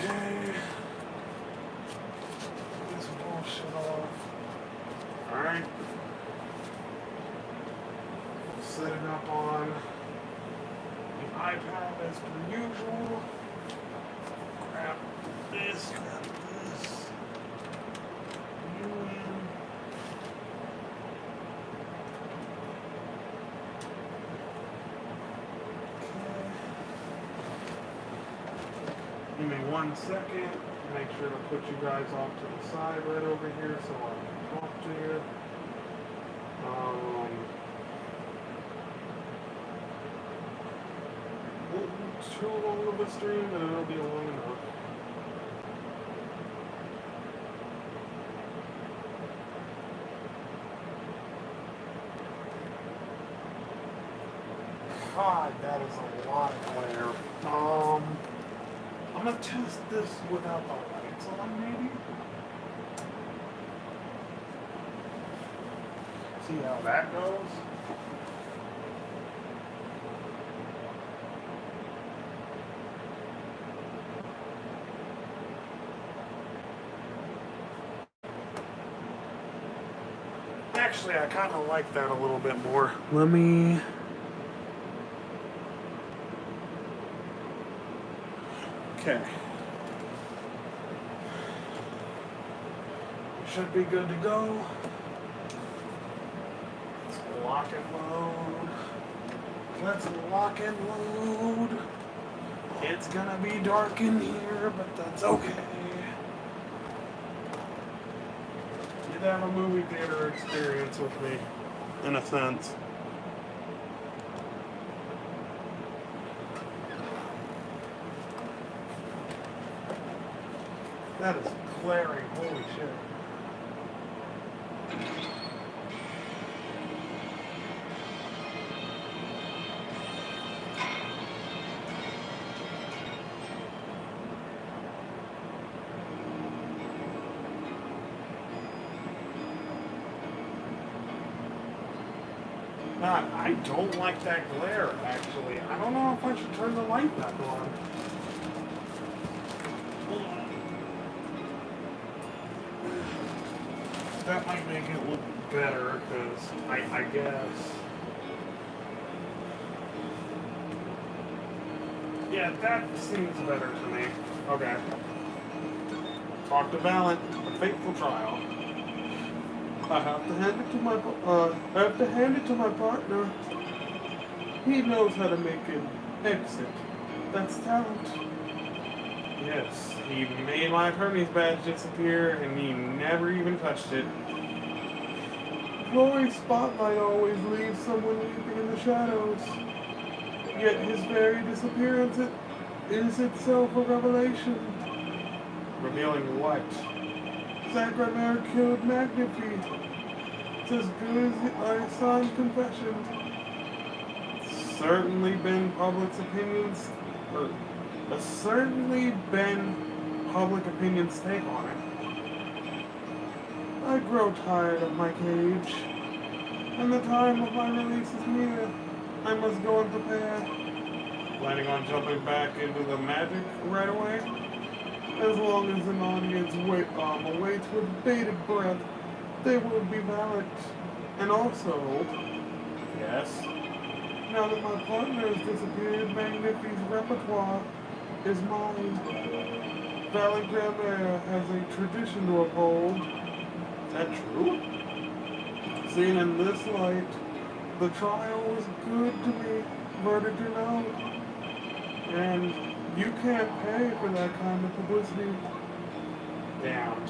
Okay. Get this bullshit off. Alright. Set it up on the iPad as per usual. Grab this, grab this. Give me 1 second. Make sure to put you guys off to the side right over here so I can talk to you. Too long of a stream, but it'll be long enough. God, that is a lot of glare. I'm gonna test this without the lights on, maybe. See how that goes. Actually, I kind of like that a little bit more. Let me... Okay. Should be good to go. Let's lock and load. Let's lock and load. It's gonna be dark in here, but that's okay. You'd have a movie theater experience with me, in a sense. That is glaring, holy shit. I don't like that glare, actually. I don't know if I should turn the light back on. That might make it look better, because I guess... Yeah, that seems better to me. Okay. Talk to Valent, a fateful trial. I have to hand it to my partner. He knows how to make an exit. That's talent. Yes, he made my attorney's badge disappear, and he never even touched it. Glory's spotlight always leaves someone weeping in the shadows. Yet his very disappearance is itself a revelation. Revealing what? Zach Gramere killed Magnifi. It's as good as I signed confession. Certainly been public's opinions, certainly been public opinion's take on it. I grow tired of my cage, and the time of my release is near. I must go and prepare. Planning on jumping back into the magic right away? As long as an audience awaits with bated breath, they will be valid. And also, yes, now that my partner has disappeared, Magnifi's repertoire is mine. Valent Gramere has a tradition to uphold. Is that true? Seen in this light, the trial was good to me, verdict or no. And you can't pay for that kind of publicity. Damn.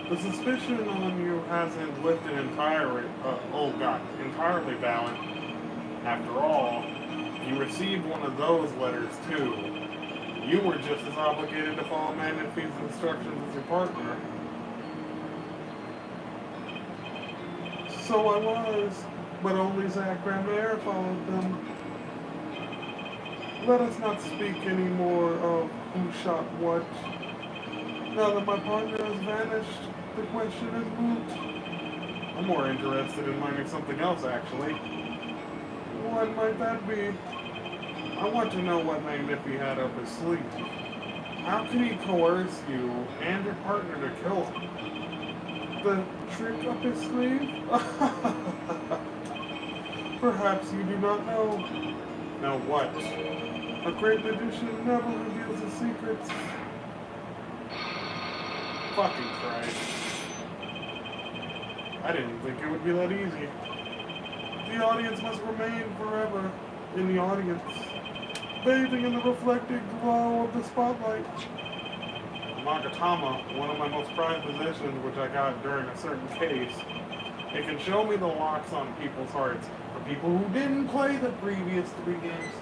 The suspicion on you hasn't lifted entirely, entirely, Valent. After all, you received one of those letters too. You were just as obligated to follow Magnifi's instructions as your partner. So I was, but only Zach Gramere followed them. Let us not speak any more of who shot what. Now that my partner has vanished, the question is moot. I'm more interested in learning something else, actually. What might that be? I want to know what Magnifi had up his sleeve. How can he coerce you and your partner to kill him? The trick up his sleeve? Perhaps you do not know. Know what? A great magician never reveals his secrets. Fucking Christ. I didn't think it would be that easy. The audience must remain forever in the audience, bathing in the reflected glow of the spotlight. Magatama, one of my most prized possessions which I got during a certain case, it can show me the locks on people's hearts for people who didn't play the previous 3 games.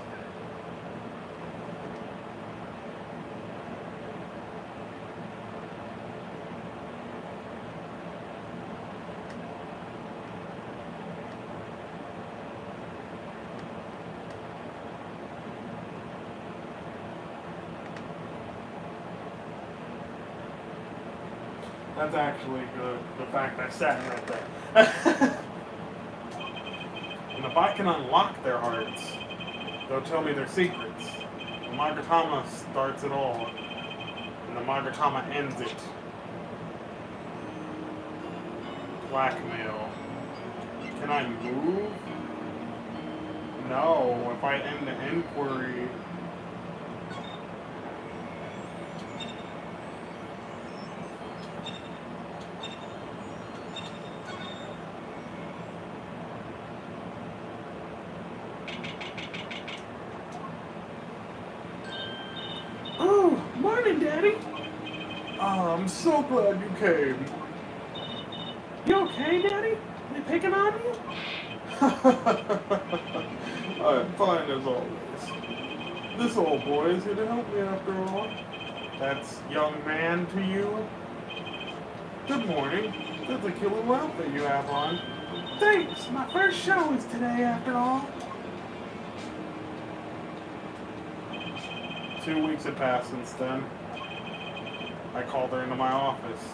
That's actually good, the fact I sat right there. And if I can unlock their hearts, they'll tell me their secrets. The Magatama starts it all, and the Magatama ends it. Blackmail. Can I move? No, if I end the inquiry... Oh, morning, Daddy. Oh, I'm so glad you came. You okay, Daddy? They picking on you? I'm fine as always. This old boy is here to help me after all. That's young man to you? Good morning. That's a killer outfit you have on. Thanks. My first show is today after all. 2 weeks had passed since then. I called her into my office.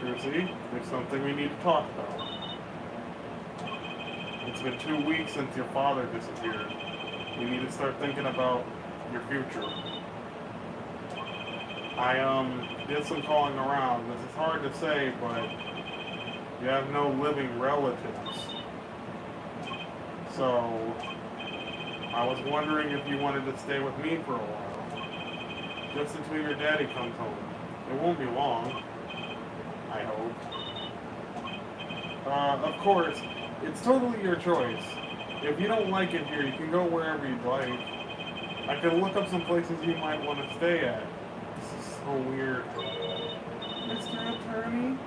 Trucy, there's something we need to talk about. It's been 2 weeks since your father disappeared. You need to start thinking about your future. I did some calling around. This is hard to say, but you have no living relatives. So I was wondering if you wanted to stay with me for a while. Just until your daddy comes home. It won't be long. I hope. Of course, it's totally your choice. If you don't like it here, you can go wherever you'd like. I can look up some places you might want to stay at. This is so weird. Mr. Attorney,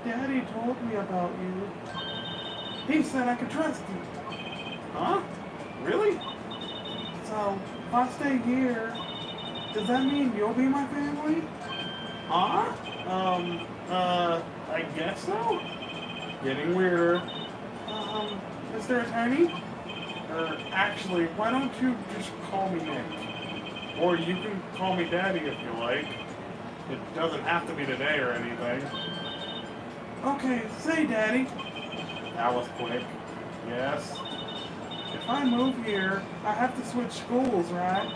Daddy told me about you. He said I could trust you. Huh? Really? So, if I stay here, does that mean you'll be my family? Huh? I guess so? Getting weirder. Mr. Attorney? Actually, why don't you just call me Nick? Or you can call me Daddy if you like. It doesn't have to be today or anything. Okay, say Daddy. That was quick. Yes? If I move here, I have to switch schools, right?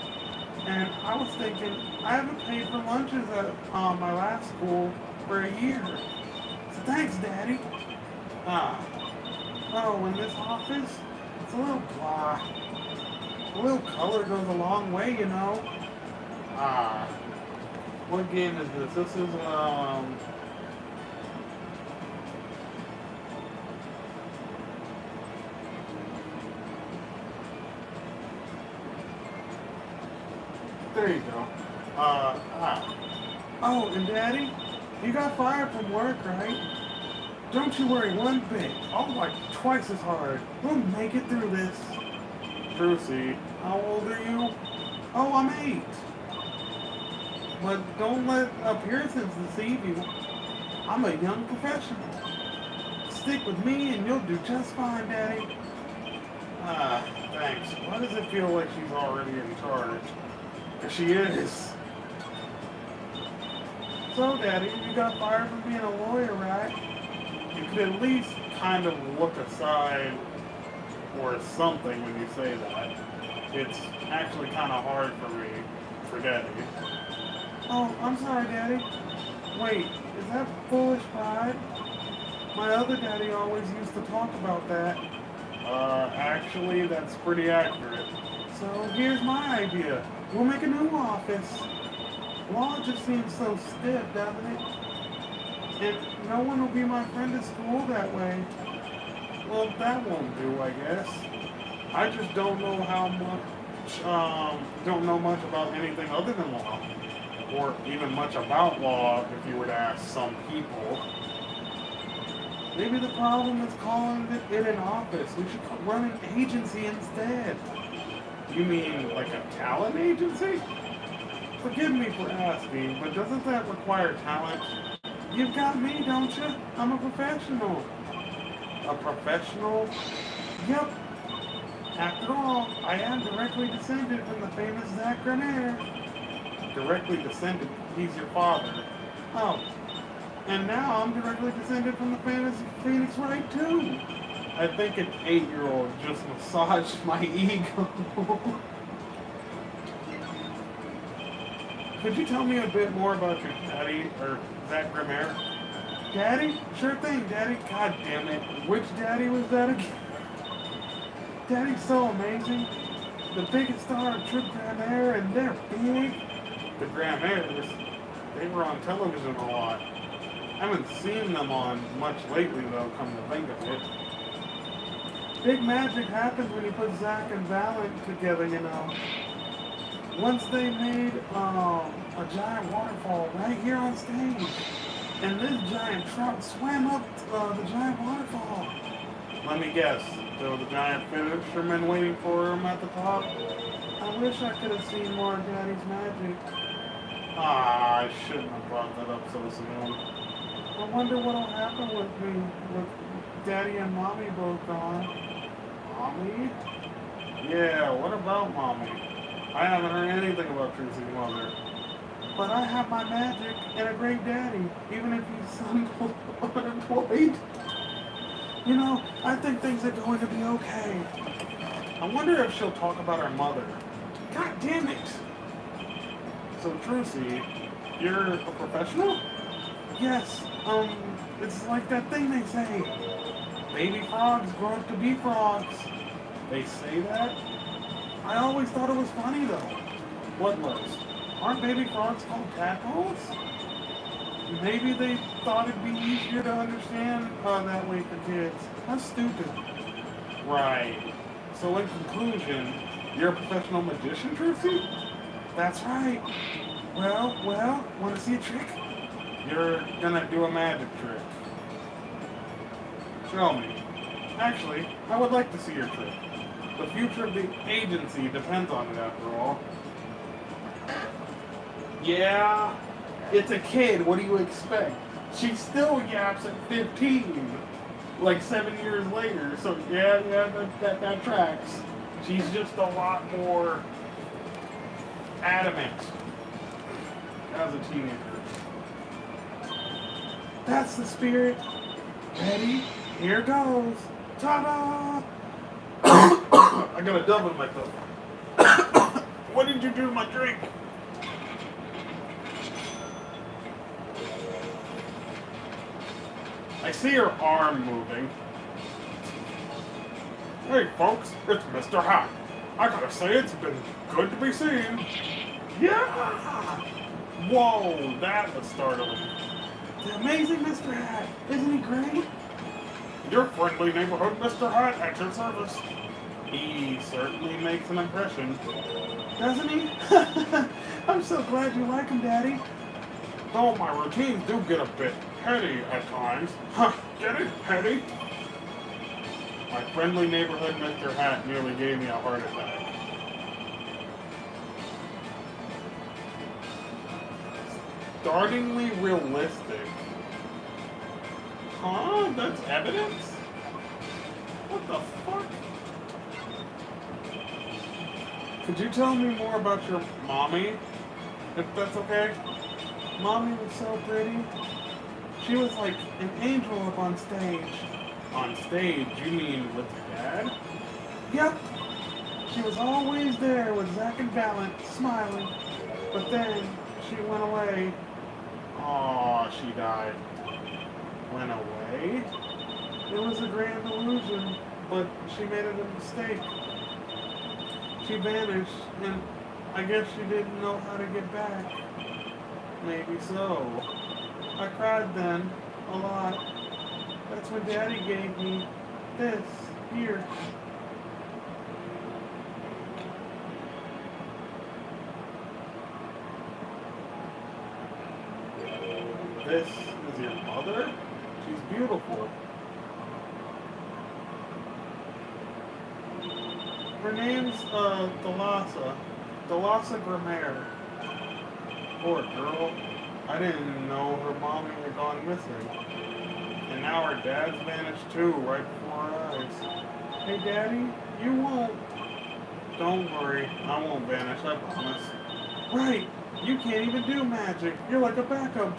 And I was thinking, I haven't paid for lunches at my last school for a year. So thanks, Daddy. Oh, in this office, it's a little blah. A little color goes a long way, you know. What game is this? This is, there you go. Oh, and Daddy, you got fired from work, right? Don't you worry one bit. I'll work twice as hard. We'll make it through this. Trucy, how old are you? Oh, I'm 8. But don't let appearances deceive you. I'm a young professional. Stick with me and you'll do just fine, Daddy. Thanks. Why does it feel like she's already in charge? She is. So, Daddy, you got fired from being a lawyer, right? You could at least kind of look aside or something when you say that. It's actually kind of hard for me, for Daddy. Oh, I'm sorry, Daddy. Wait, is that foolish pride? My other daddy always used to talk about that. Actually, that's pretty accurate. So here's my idea. We'll make a new office. Law just seems so stiff, doesn't it? And no one will be my friend at school that way. Well, that won't do, I guess. I just don't know how much, don't know much about anything other than law. Or even much about law if you were to ask some people. Maybe the problem is calling it an office. We should run an agency instead. You mean like a talent agency? Forgive me for asking, but doesn't that require talent? You've got me, don't you? I'm a professional. A professional? Yep. After all, I am directly descended from the famous Zach Grenadier. Directly descended? He's your father. Oh. And now I'm directly descended from the famous Phoenix Wright too. I think an 8-year-old just massaged my ego. Could you tell me a bit more about your daddy, or Zach Grimmer? Daddy? Sure thing, Daddy. God damn it. Which daddy was that again? Daddy's so amazing. The biggest star of Trip Grimmer, and they're big. The Grimmers, they were on television a lot. I haven't seen them on much lately, though, come to think of it. Big magic happens when you put Zach and Valent together, you know. Once they made a giant waterfall right here on stage, and this giant trout swam up the giant waterfall. Let me guess, there was a giant fisherman waiting for him at the top? I wish I could have seen more of Daddy's magic. Ah, I shouldn't have brought that up so soon. I wonder what'll happen with me, with Daddy and Mommy both gone. Mommy? Yeah, what about Mommy? I haven't heard anything about Trucy's mother. But I have my magic and a great daddy, even if he's unemployed. You know, I think things are going to be okay. I wonder if she'll talk about her mother. God damn it! So Trucy, you're a professional? Yes, it's like that thing they say. Baby frogs grow up to be frogs. They say that? I always thought it was funny though. What was? Aren't baby frogs called tadpoles? Maybe they thought it'd be easier to understand that way for kids. How stupid. Right. So in conclusion, you're a professional magician, Trucy? That's right. Well, want to see a trick? You're gonna do a magic trick. Show me. Actually, I would like to see your trick. The future of the agency depends on it, after all. Yeah, it's a kid. What do you expect? She still yaps at 15, like 7 years later. So yeah, that tracks. She's just a lot more adamant as a teenager. That's the spirit. Ready? Here goes. Ta-da! I got a dub in my throat. What did you do to my drink? I see her arm moving. Hey folks, it's Mr. Hat. I gotta say it's been good to be seen. Yeah! Whoa, that was startling. The amazing Mr. Hat, isn't he great? Your friendly neighborhood Mr. Hat at your service. He certainly makes an impression. Doesn't he? I'm so glad you like him, Daddy. Though my routines do get a bit petty at times. Huh, get it? Petty? My friendly neighborhood Mr. Hat nearly gave me a heart attack. Startlingly realistic. Huh? That's evidence? What the fuck? Could you tell me more about your mommy? If that's okay? Mommy was so pretty. She was like an angel up on stage. On stage? You mean with your dad? Yep, she was always there with Zack and Valent, smiling. But then she went away. Aw, she died. Went away? It was a grand illusion, but she made it a mistake. She vanished, and I guess she didn't know how to get back. Maybe so. I cried then, a lot. That's when Daddy gave me this, here. This is your mother? She's beautiful. Her name's, Thalassa Grammaire. Poor girl. I didn't know her mommy had gone missing. And now her dad's vanished too, right before our eyes. Hey Daddy, you won't. Don't worry, I won't vanish, I promise. Right, you can't even do magic. You're like a backup.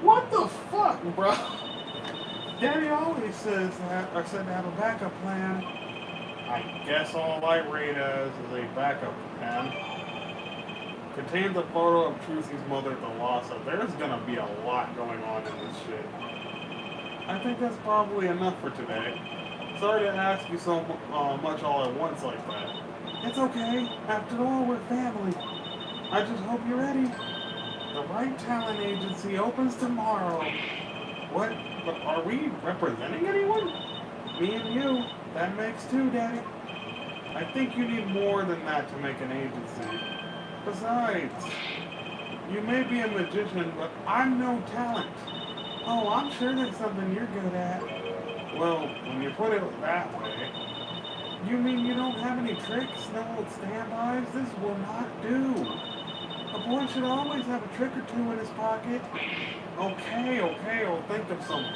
What the fuck, bro? Daddy always says that, or said to have a backup plan. I guess all I rate as is a backup plan. Contains a photo of Trucy's mother, Thalassa. There's gonna be a lot going on in this shit. I think that's probably enough for today. Sorry to ask you so much all at once like that. It's okay. After all, we're family. I just hope you're ready. The Right Talent Agency opens tomorrow. What? But are we representing anyone? Me and you. That makes two, Daddy. I think you need more than that to make an agency. Besides, you may be a magician, but I'm no talent. Oh, I'm sure that's something you're good at. Well, when you put it that way, you mean you don't have any tricks, no old standbys? This will not do. A boy should always have a trick or two in his pocket. Okay, I'll think of something.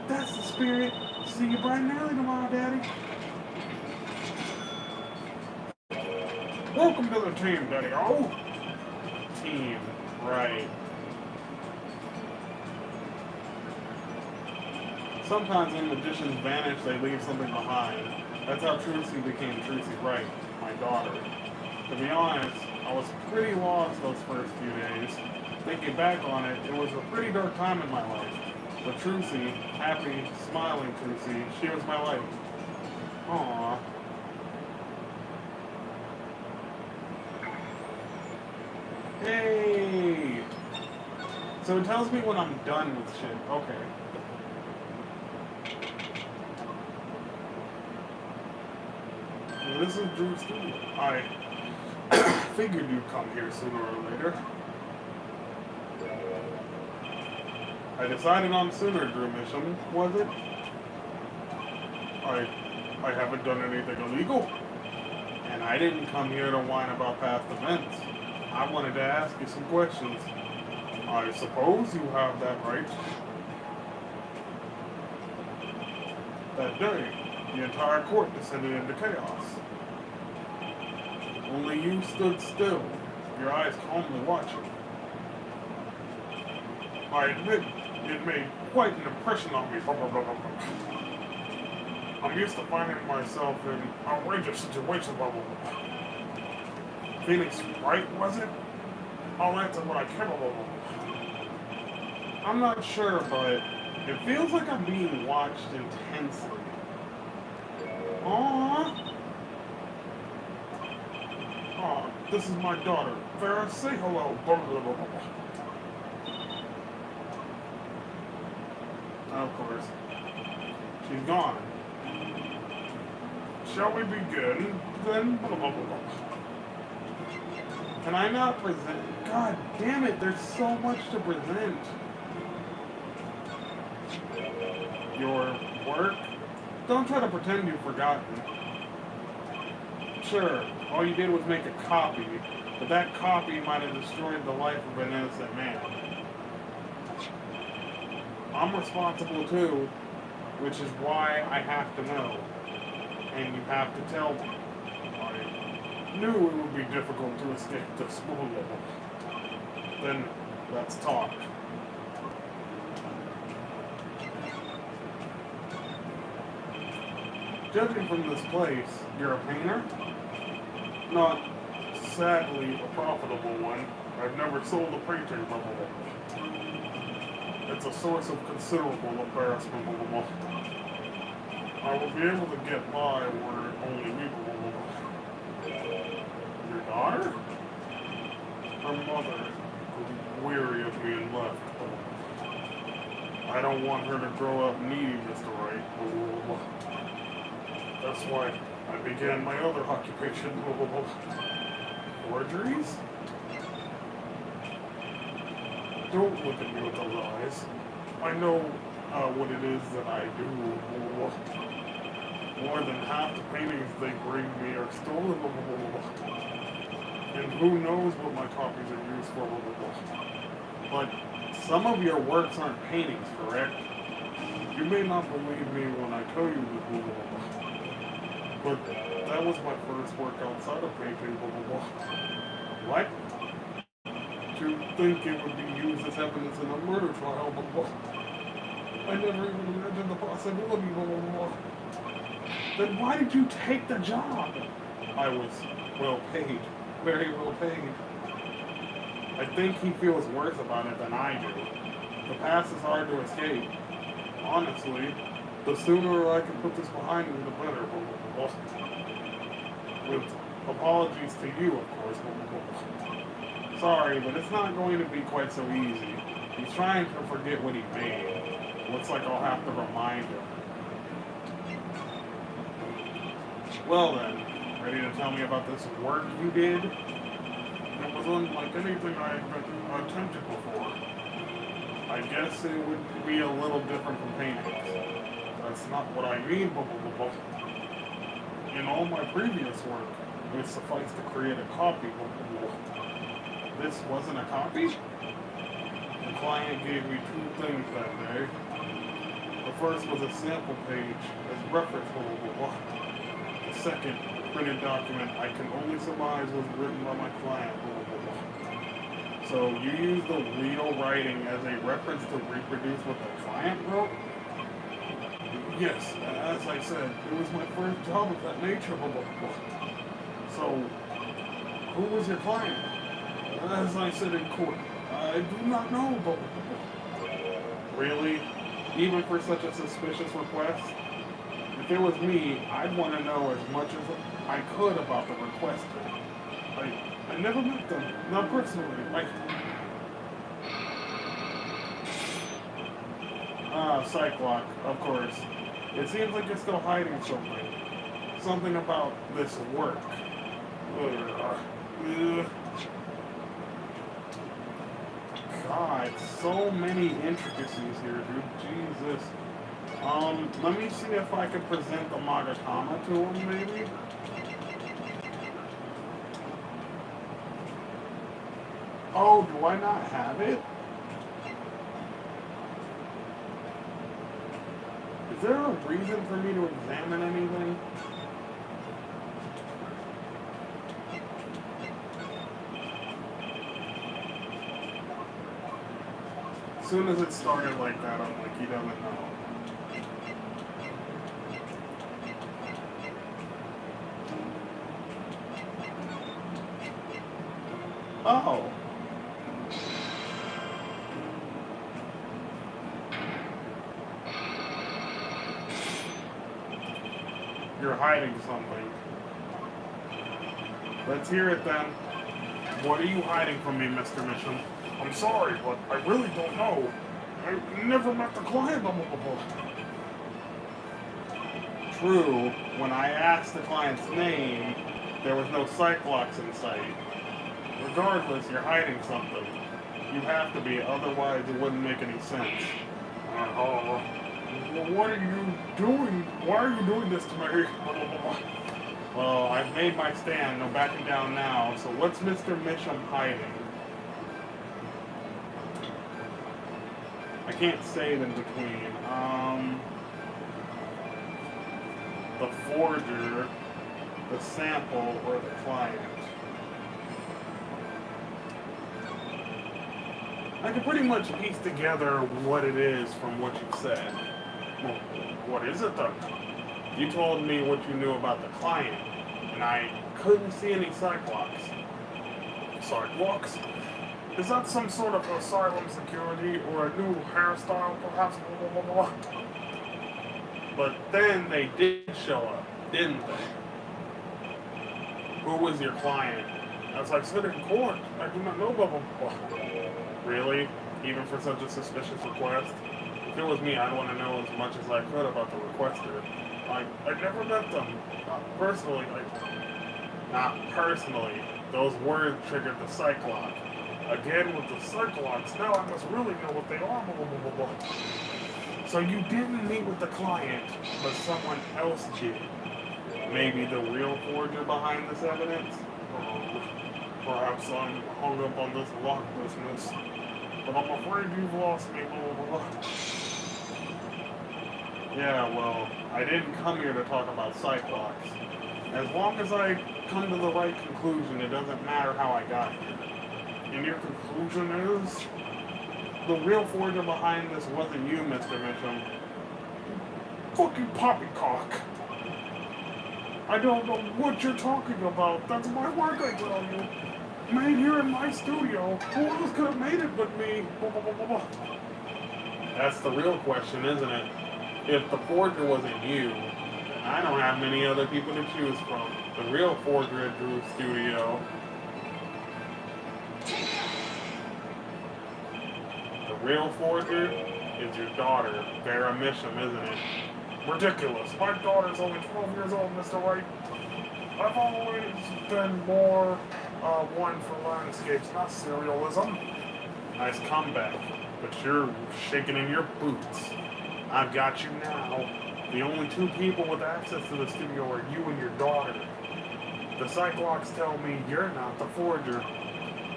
That's the spirit. See you bright and early tomorrow, Daddy. Welcome to the team, Daddy. Oh, team, right. Sometimes when magicians vanish, they leave something behind. That's how Trucy became Trucy Wright, my daughter. To be honest, I was pretty lost those first few days. Thinking back on it, it was a pretty dark time in my life. But Trucy, happy, smiling Trucy, she was my life. Aww. Hey! So it tells me when I'm done with shit. Okay. Well, this is Drew's studio. I figured you'd come here sooner or later. I decided on sooner, Drew Mission, was it? I haven't done anything illegal. And I didn't come here to whine about past events. I wanted to ask you some questions. I suppose you have that right. That day, the entire court descended into chaos. Only you stood still, your eyes calmly watching. I admit, it made quite an impression on me. I'm used to finding myself in outrageous situations. Phoenix Wright, was it? I'll answer what I can. I'm not sure, but it feels like I'm being watched intensely. Aww. Aw, this is my daughter. Vera, say hello. Of course. She's gone. Shall we begin? Then, Can I not present? God damn it, there's so much to present. Your work? Don't try to pretend you've forgotten. Sure, all you did was make a copy, but that copy might have destroyed the life of an innocent man. I'm responsible too, which is why I have to know. And you have to tell me. I knew it would be difficult to escape this level. Then, let's talk. Judging from this place, you're a painter? Not, sadly, a profitable one. I've never sold a painting. It's a source of considerable embarrassment. I will be able to get by where only me. Your daughter? Her mother grew weary of me and left. I don't want her to grow up needy, Mr. Wright. That's why I began my other occupation. Forgeries? Don't look at me with those eyes. I know what it is that I do. More than half the paintings they bring me are stolen. And who knows what my copies are used for. But some of your works aren't paintings, correct? You may not believe me when I tell you this. But that was my first work outside of painting. What? To think it would be used as evidence in a murder trial. I never even imagined the possibility. Then why did you take the job? I was well paid. Very well paid. I think he feels worse about it than I do. The past is hard to escape. Honestly, the sooner I can put this behind me, the better. With apologies to you, of course. Sorry, but it's not going to be quite so easy. He's trying to forget what he made. Looks like I'll have to remind him. Well then, ready to tell me about this work you did? It was unlike anything I had attempted before. I guess it would be a little different from paintings. That's not what I mean. In all my previous work, it sufficed to create a copy. This wasn't a copy? The client gave me two things that day. The first was a sample page as reference. The second printed document I can only surmise was written by my client. So you used the real writing as a reference to reproduce what the client wrote? Yes, as I said, it was my first job of that nature. So, who was your client? As I said in court, I do not know. Really? Even for such a suspicious request? If it was me, I'd want to know as much as I could about the requester. I never met them, not personally. Cyclock, of course. It seems like you're still hiding something. Something about this work. God, so many intricacies here, dude. Jesus. Let me see if I can present the Magatama to him, maybe? Oh, do I not have it? Is there a reason for me to examine anything? As soon as it started like that, I'm like, he doesn't know. Oh. You're hiding something. Let's hear it then. What are you hiding from me, Mr. Mitchum? I'm sorry, but I really don't know. I never met the client. True, when I asked the client's name, there was no Cyclops in sight. Regardless, you're hiding something. You have to be, otherwise it wouldn't make any sense. What are you doing? Why are you doing this to me? Well, I've made my stand, no backing down now, so what's Mr. Mitchum hiding? I can't say it in between. The forger, the sample, or the client. I can pretty much piece together what it is from what you've said. Well, what is it then? You told me what you knew about the client, and I couldn't see any sidewalks. Sidewalks? Is that some sort of asylum security or a new hairstyle, perhaps? Blah, blah, blah, blah. But then they did show up, didn't they? Who was your client? I was like, sit in court. I do not know, blah, blah, blah. Really? Even for such a suspicious request? If it was me, I'd want to know as much as I could about the requester. I never met them. Not personally. Those words triggered the psych lock. Again with the psych locks, now I must really know what they are, blah, blah, blah, blah. So you didn't meet with the client, but someone else did. Maybe the real forger behind this evidence? Or perhaps I'm hung up on this lock business. But I'm afraid you've lost me, blah, blah, blah. Yeah, well, I didn't come here to talk about Cyclops. As long as I come to the right conclusion, it doesn't matter how I got here. And your conclusion is? The real forger behind this wasn't you, Mr. Mitchum. Fucking poppycock. I don't know what you're talking about. That's my work, I tell you. Made here in my studio. Who else could have made it but me? Blah, blah, blah, blah, blah. That's the real question, isn't it? If the forger wasn't you, then I don't have many other people to choose from. The real forger at Drew's studio. The real forger is your daughter, Vera Mitchum, isn't it? Ridiculous. My daughter's only 12 years old, Mr. Wright. I've always been more one for landscapes, not serialism. Nice comeback, but you're shaking in your boots. I've got you now. The only two people with access to the studio are you and your daughter. The Cyclops tell me you're not the forger,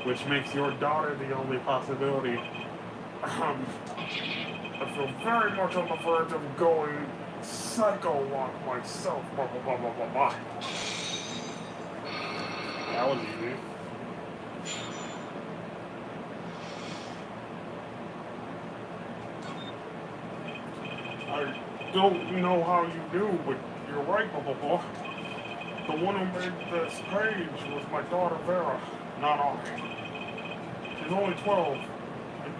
which makes your daughter the only possibility. I feel very much on the verge of going psycho-lock myself, blah, blah, blah, blah, blah, blah. That was easy. I don't know how you do, but you're right, blah, blah, blah. The one who made this page was my daughter Vera, not I. She's only 12. A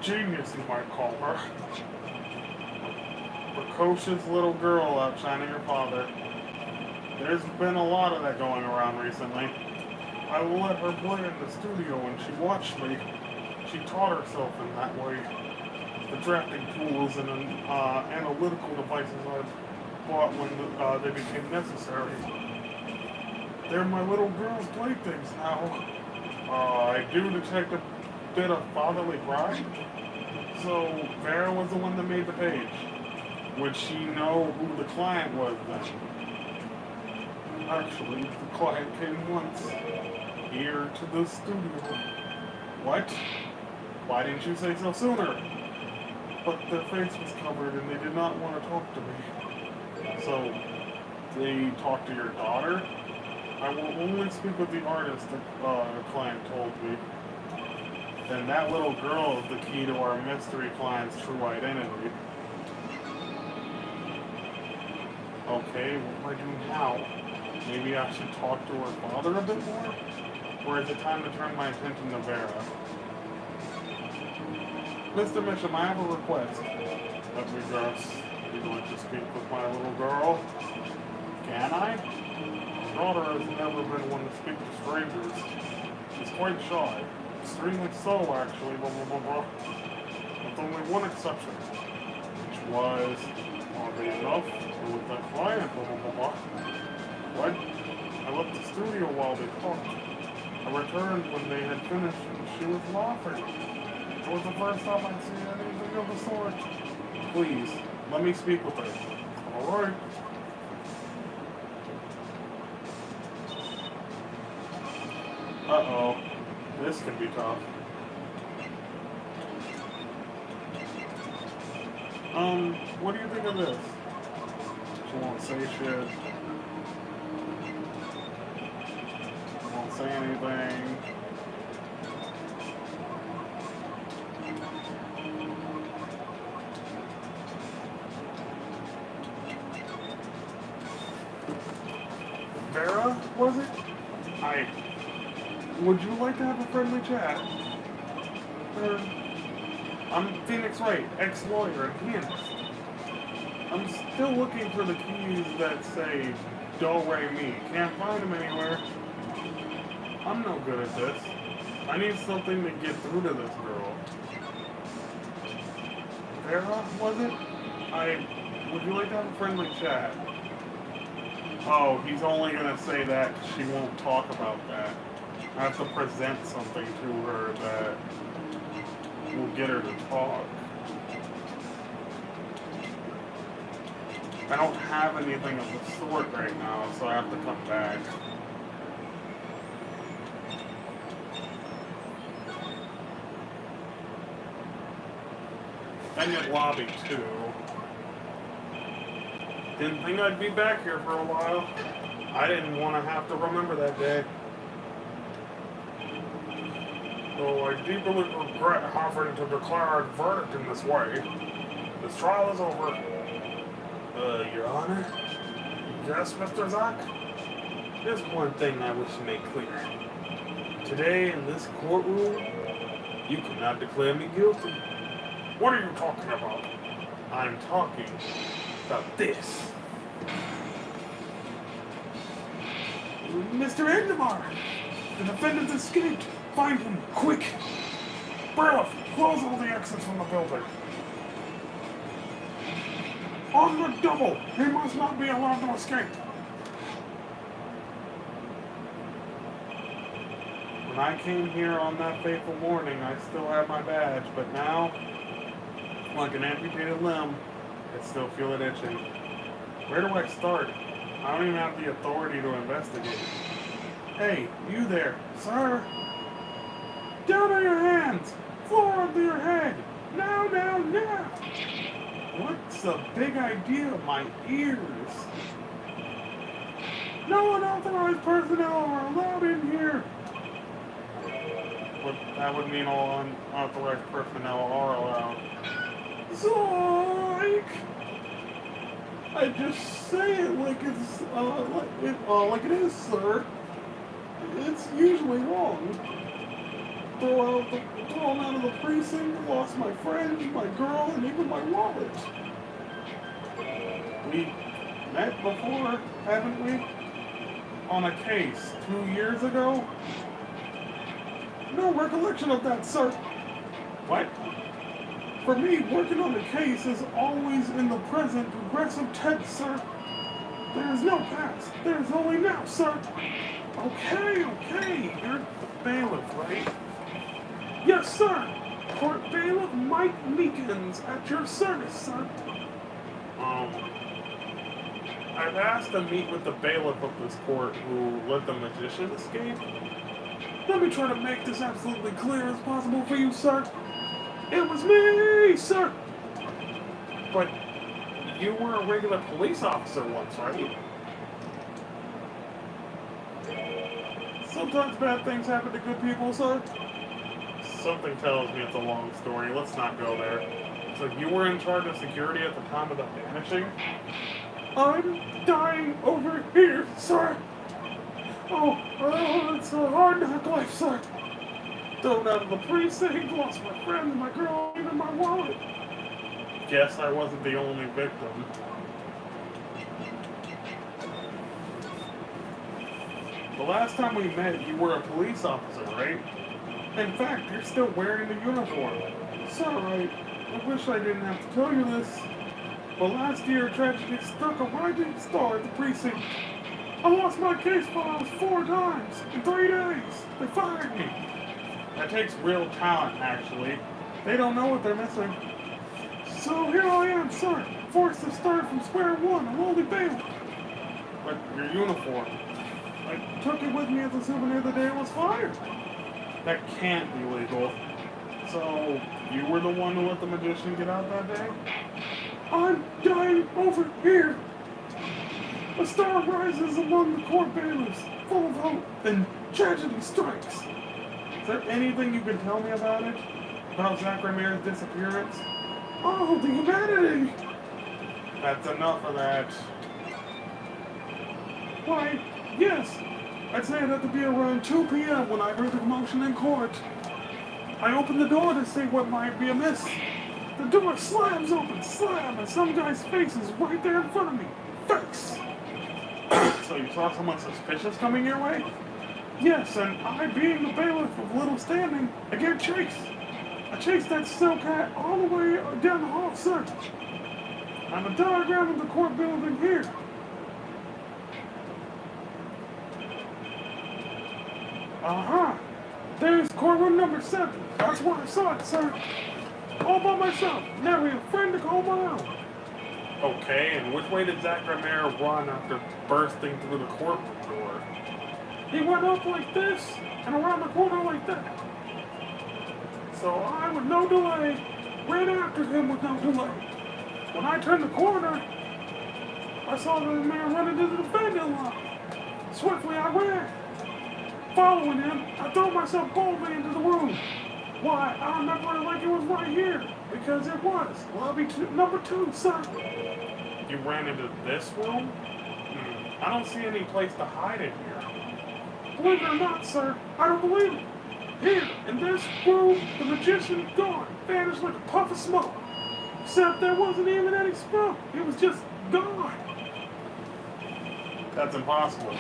genius, you might call her. Precocious little girl outshining her father. There's been a lot of that going around recently. I let her play in the studio and she watched me. She taught herself in that way. The drafting tools and analytical devices I've bought when they became necessary. They're my little girl's playthings now. I do detect a bit of fatherly pride. So Vera was the one that made the page. Would she know who the client was then? Actually, the client came once here to the studio. What? Why didn't you say so sooner? But their face was covered and they did not want to talk to me. So, they talked to your daughter? I will only speak with the artist, the client told me. Then that little girl is the key to our mystery client's true identity. Okay, what do I do now? Maybe I should talk to her father a bit more? Or is it time to turn my attention to Vera? Mr. Mitchum, I have a request. Let me guess. You'd like to speak with my little girl? Can I? My daughter has never been one to speak to strangers. She's quite shy. Extremely so, actually, blah, blah, blah, blah. With only one exception. Which was, oddly enough, with the client, blah, blah, blah, blah. What? I left the studio while they talked. I returned when they had finished and she was laughing. It was the first time I'd seen anything of the sort. Please, let me speak with her. Alright. Uh-oh. This can be tough. What do you think of this? She won't say shit. Won't say anything. was it? Would you like to have a friendly chat? I'm Phoenix Wright, ex-lawyer and pianist. I'm still looking for the keys that say Do Re Mi. Can't find them anywhere. I'm no good at this. I need something to get through to this girl. Vera, was it? Would you like to have a friendly chat? Oh, he's only gonna say that 'cause she won't talk about that. I have to present something to her that will get her to talk. I don't have anything of the sort right now, so I have to come back. And at lobby too. Didn't think I'd be back here for a while. I didn't want to have to remember that day. So I deeply regret having to declare a verdict in this way. This trial is over. Your Honor? Yes, Mr. Zack? There's one thing I wish to make clear. Today in this courtroom, you cannot declare me guilty. What are you talking about? I'm talking about this. Mr. Endemar! The defendant escaped! Find him, quick! Bailiff, close all the exits from the building. On the double! He must not be allowed to escape! When I came here on that fateful morning, I still had my badge, but now, like an amputated limb, I still feel it itching. Where do I start? I don't even have the authority to investigate. Hey, you there, sir! Down on your hands! Floor under your head! Now, now, now! What's the big idea of my ears? No unauthorized personnel are allowed in here! But that would mean all unauthorized personnel are allowed. Zoink! I just say it like it's, like it is, sir. It's usually wrong. Thrown out of the precinct, lost my friends, my girl, and even my wallet. We met before, haven't we? On a case 2 years ago? No recollection of that, sir. What? For me, working on a case is always in the present progressive tense, sir. There is no past. There is only now, sir. Okay. You're the bailiff, right? Yes, sir. Court Bailiff Mike Meekins at your service, sir. I've asked to meet with the bailiff of this court who let the magician escape. Let me try to make this absolutely clear as possible for you, sir. It was me, sir. But you were a regular police officer once, right? Sometimes bad things happen to good people, sir. Something tells me it's a long story. Let's not go there. So you were in charge of security at the time of the vanishing? I'm dying over here, sir. Oh, it's a hard knock life, sir. Thrown out of the precinct, lost my friend, my girl, even my wallet. Guess I wasn't the only victim. The last time we met, you were a police officer, right? In fact, you're still wearing the uniform. Sorry, I wish I didn't have to tell you this, but last year tragedy struck a rising star at the precinct. I lost my case files 4 times in 3 days. They fired me. That takes real talent, actually. They don't know what they're missing. So here I am, sir, forced to start from square one, a lowly bailiff. But your uniform, I took it with me as a souvenir the day it was fired. That can't be legal. So, you were the one who let the magician get out that day? I'm dying over here. A star rises among the court bailiffs, full of hope, then tragedy strikes. Is there anything you can tell me about it? About Zack Ramirez's disappearance? Oh, the humanity! That's enough of that. Why, yes, I'd say it had to be around 2 p.m. when I heard the commotion in court. I opened the door to see what might be amiss. The door slams open, slam, and some guy's face is right there in front of me. Face! So you saw someone suspicious coming your way? Yes, and I, being the bailiff of Little Standing, I gave chase. I chased that silk hat all the way down the hall, sir. I'm a diagram of the court building here. Uh-huh. There's courtroom number 7. That's where I saw it, sir. All by myself. Never a friend to call my own. Okay, and which way did Zach Romero run after bursting through the courtroom door? He went up like this and around the corner like that. So I, with no delay, ran after him with no delay. When I turned the corner, I saw the man run into the defendant line. Swiftly I ran. Following him, I threw myself boldly into the room. Why, I remember it like it was right here, because it was. Lobby number 2, sir. You ran into this room? I don't see any place to hide in here. Believe it or not, sir, I don't believe it. Here, in this room, the magician gone, vanished like a puff of smoke. Except there wasn't even any smoke. It was just gone. That's impossible.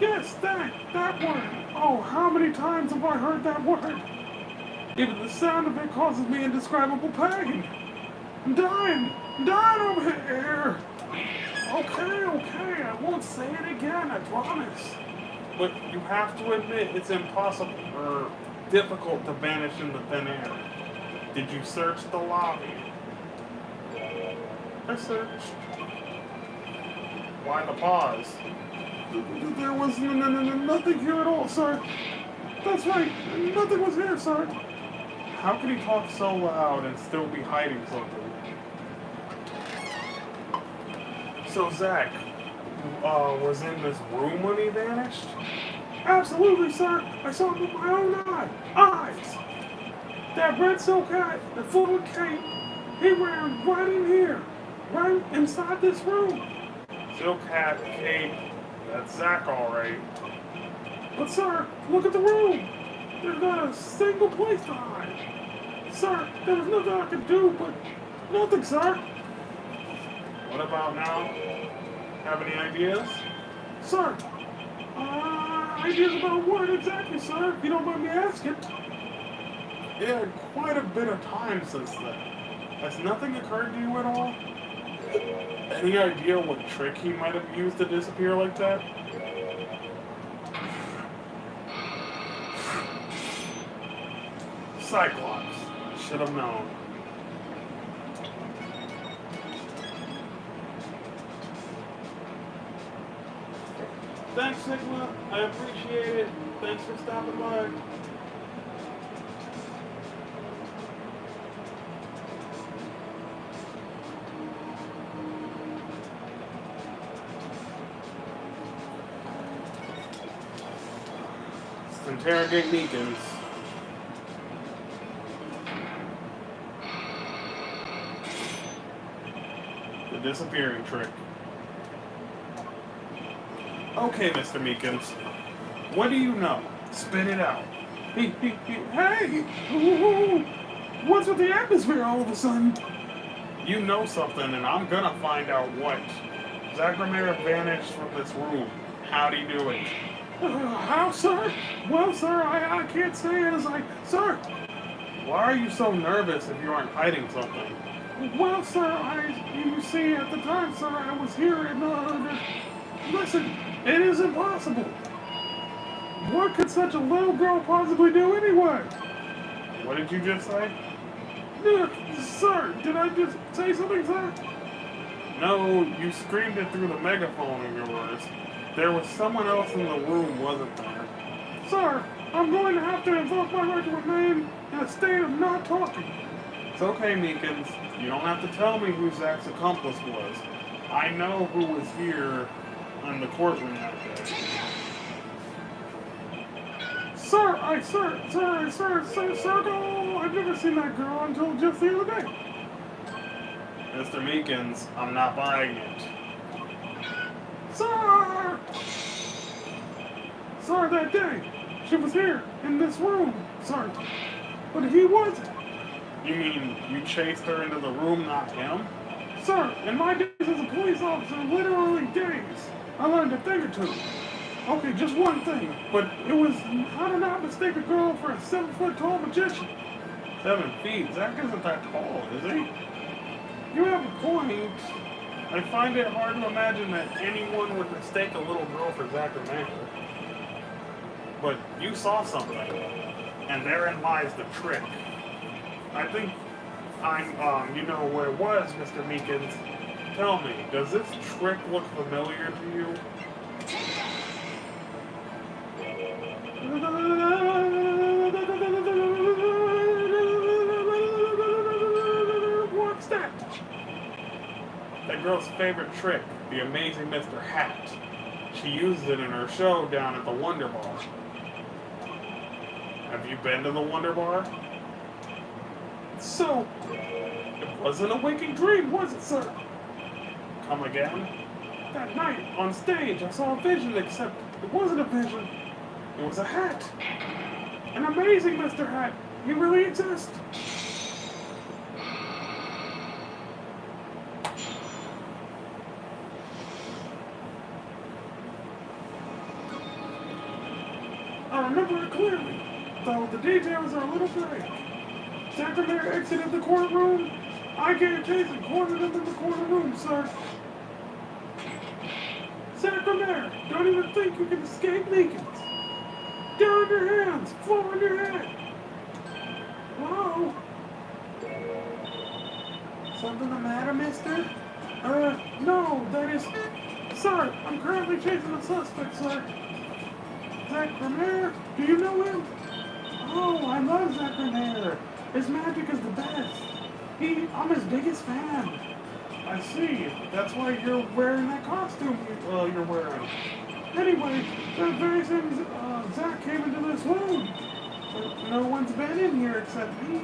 Yes, that word. Oh, how many times have I heard that word? Even the sound of it causes me indescribable pain. I'm dying over here. Okay, I won't say it again, I promise. But you have to admit it's impossible or difficult to vanish into thin air. Did you search the lobby? I searched. Why the pause? There was nothing here at all, sir. That's right, nothing was here, sir. How can he talk so loud and still be hiding something? So Zach was in this room when he vanished? Absolutely, sir. I saw him with my own eyes. That red silk hat, the full cape, he ran right in here, right inside this room. Silk hat, cape, that's Zach all right. But sir, look at the room. There's not a single place to hide. Sir, there was nothing I could do, but nothing, sir. What about now? Have any ideas? Sir, ideas about what exactly, sir, if you don't mind me asking? It had quite a bit of time since then. Has nothing occurred to you at all? Any idea what trick he might have used to disappear like that? Cyclops. Should have known. Thanks, Sigma. I appreciate it. Thanks for stopping by. Let's interrogate Meekins. The disappearing trick. Okay, Mr. Meekins. What do you know? Spit it out. Hey! What's with the atmosphere all of a sudden? You know something, and I'm gonna find out what. Zach Romero vanished from this room. How'd he do it? How, sir? Well, sir, I can't say it as I... Sir! Why are you so nervous if you aren't hiding something? Well, sir, you see, at the time, sir, I was here and, listen, it is impossible. What could such a little girl possibly do anyway? What did you just say? Sir, did I just say something, sir? No, you screamed it through the megaphone of yours. There was someone else in the room, wasn't there? Sir, I'm going to have to invoke my right to remain in a state of not talking. It's okay, Meekins. You don't have to tell me who Zach's accomplice was. I know who was here in the courtroom that day. Sir, no, I've never seen that girl until just the other day. Mr. Meekins, I'm not buying it. Sir! sir, that day. She was here, in this room, sir. But he wasn't. You mean you chased her into the room, not him? Sir, in my days as a police officer, literally days, I learned a thing or two. Okay, just one thing, but it was how to not mistake a girl for a 7-foot tall magician. 7 feet? Zach isn't that tall, is he? You have a point. I find it hard to imagine that anyone would mistake a little girl for Zach or Mangle. But you saw something, and therein lies the trick. I think you know where it was, Mr. Meekins. Tell me, does this trick look familiar to you? What's that? That girl's favorite trick, the amazing Mr. Hat. She used it in her show down at the Wonder Bar. Have you been to the Wonder Bar? So, it wasn't a waking dream, was it, sir? Come again? That night, on stage, I saw a vision, except it wasn't a vision. It was a hat. An amazing Mr. Hat. He really exists. I remember it clearly, though the details are a little vague. Sacramere exited the courtroom. I gave chase and cornered him in the corner room, sir. Sacramere, don't even think you can escape Meekins. Down on your hands, fall on your head. Whoa. Something the matter, mister? No, that is... Sir, I'm currently chasing a suspect, sir. Sacramere, do you know him? Oh, I love Sacramere. His magic is the best. I'm his biggest fan. I see. That's why you're wearing that costume you're wearing. Anyway, that very same Zach came into this room. But no one's been in here except me.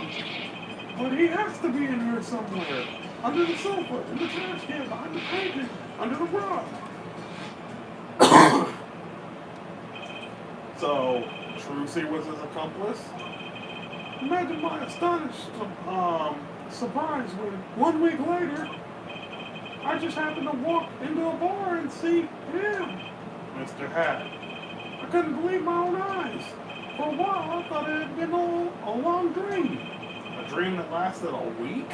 But he has to be in here somewhere. Under the sofa, in the trash can, behind the painting, under the rug. So, Trucy was his accomplice? Imagine my astonished surprise when 1 week later, I just happened to walk into a bar and see him, Mr. Hat. I couldn't believe my own eyes. For a while, I thought it had been a long dream. A dream that lasted a week?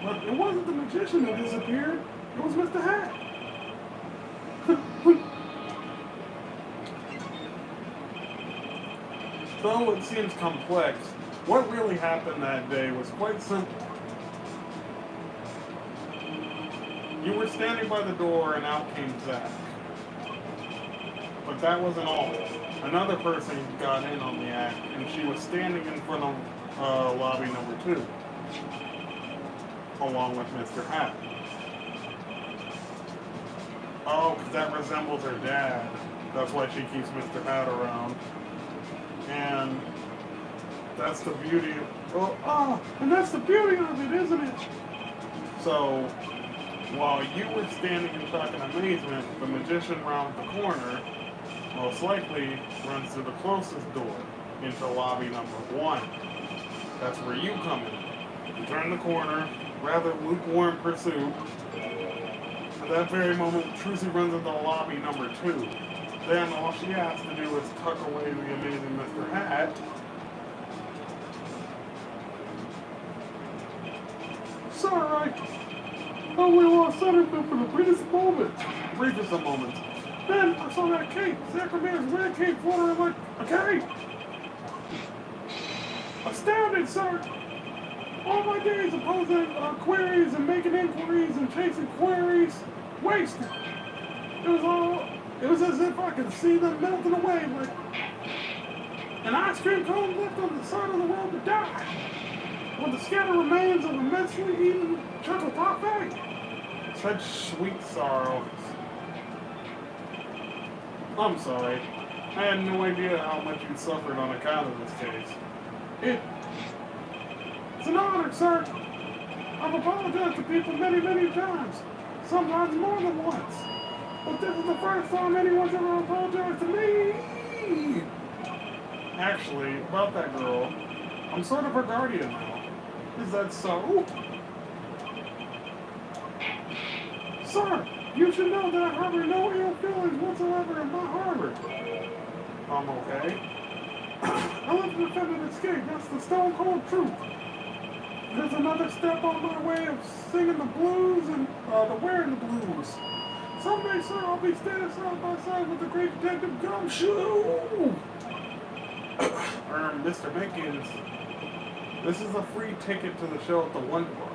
But it wasn't the magician who disappeared. It was Mr. Hat. Though it seems complex, what really happened that day was quite simple. You were standing by the door and out came Zach. But that wasn't all. Another person got in on the act and she was standing in front of lobby number 2. Along with Mr. Hat. Oh, because that resembles her dad. That's why she keeps Mr. Hat around. And that's the beauty of... and that's the beauty of it, isn't it? So, while you were standing in shock and amazement, the magician round the corner most likely runs to the closest door into lobby number 1. That's where you come in. You turn the corner, rather lukewarm pursuit. At that very moment, Trucy runs into lobby number 2. Then all she has to do is tuck away the amazing Mr. Hat. Sorry, I only lost something for the briefest moments. Briefest of moments. Then I saw that cape, Sacramento's red cape fluttering like a cape. Astounded, sir. All my days opposing queries and making inquiries and chasing queries wasted. It was as if I could see them melting away like an ice cream cone left on the side of the road to die. With the scattered remains of immensely eaten chocolate parfait. Such sweet sorrows. I'm sorry. I had no idea how much you suffered on account of this case. It's an honor, sir. I've apologized to people many, many times. Sometimes more than once. But this is the first time anyone's ever apologized to me. Actually, about that girl, I'm sort of her guardian now. Is that so? Sir, you should know that I harbor no ill feelings whatsoever in my harbor. I'm okay. I let the defendant escape. That's the stone cold truth. There's another step on my way of singing the blues and the wearing the blues. Someday, sir, I'll be standing side by side with the great detective Gumshoe. Mr. Minkins, this is a free ticket to the show at the One Bar.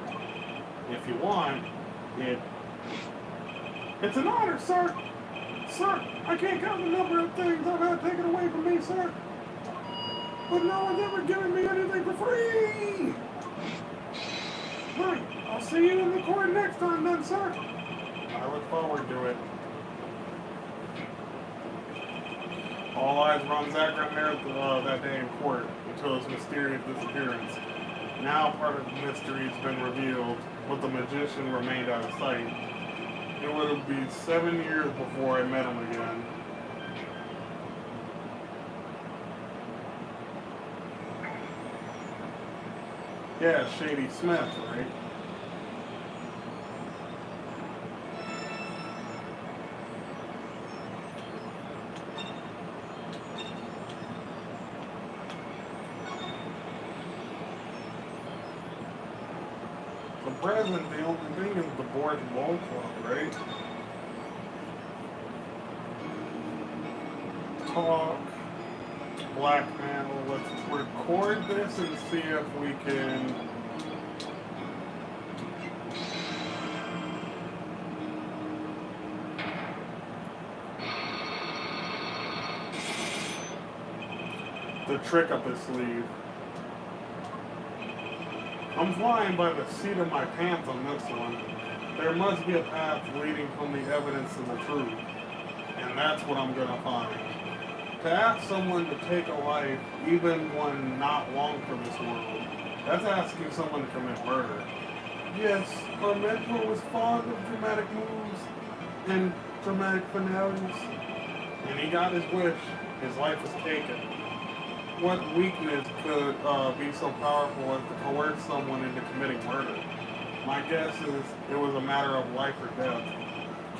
If you want, it's an honor, sir. Sir, I can't count the number of things I've had taken away from me, sir. But no one's ever given me anything for free. Right, I'll see you in the court next time then, sir. I look forward to it. All eyes were on Zach Ramirez that day in court until his mysterious disappearance. Now part of the mystery has been revealed, but the magician remained out of sight. It would be 7 years before I met him again. Yeah, Shady Smith, right? The present, the only thing is the board's ball club, right? Talk, blackmail, let's record this and see if we can the trick up his sleeve. I'm flying by the seat of my pants on this one. There must be a path leading from the evidence to the truth. And that's what I'm gonna find. To ask someone to take a life, even one not long for this world, that's asking someone to commit murder. Yes, our mentor was fond of dramatic moves and dramatic finales. And he got his wish. His life was taken. What weakness could be so powerful as to coerce someone into committing murder? My guess is it was a matter of life or death.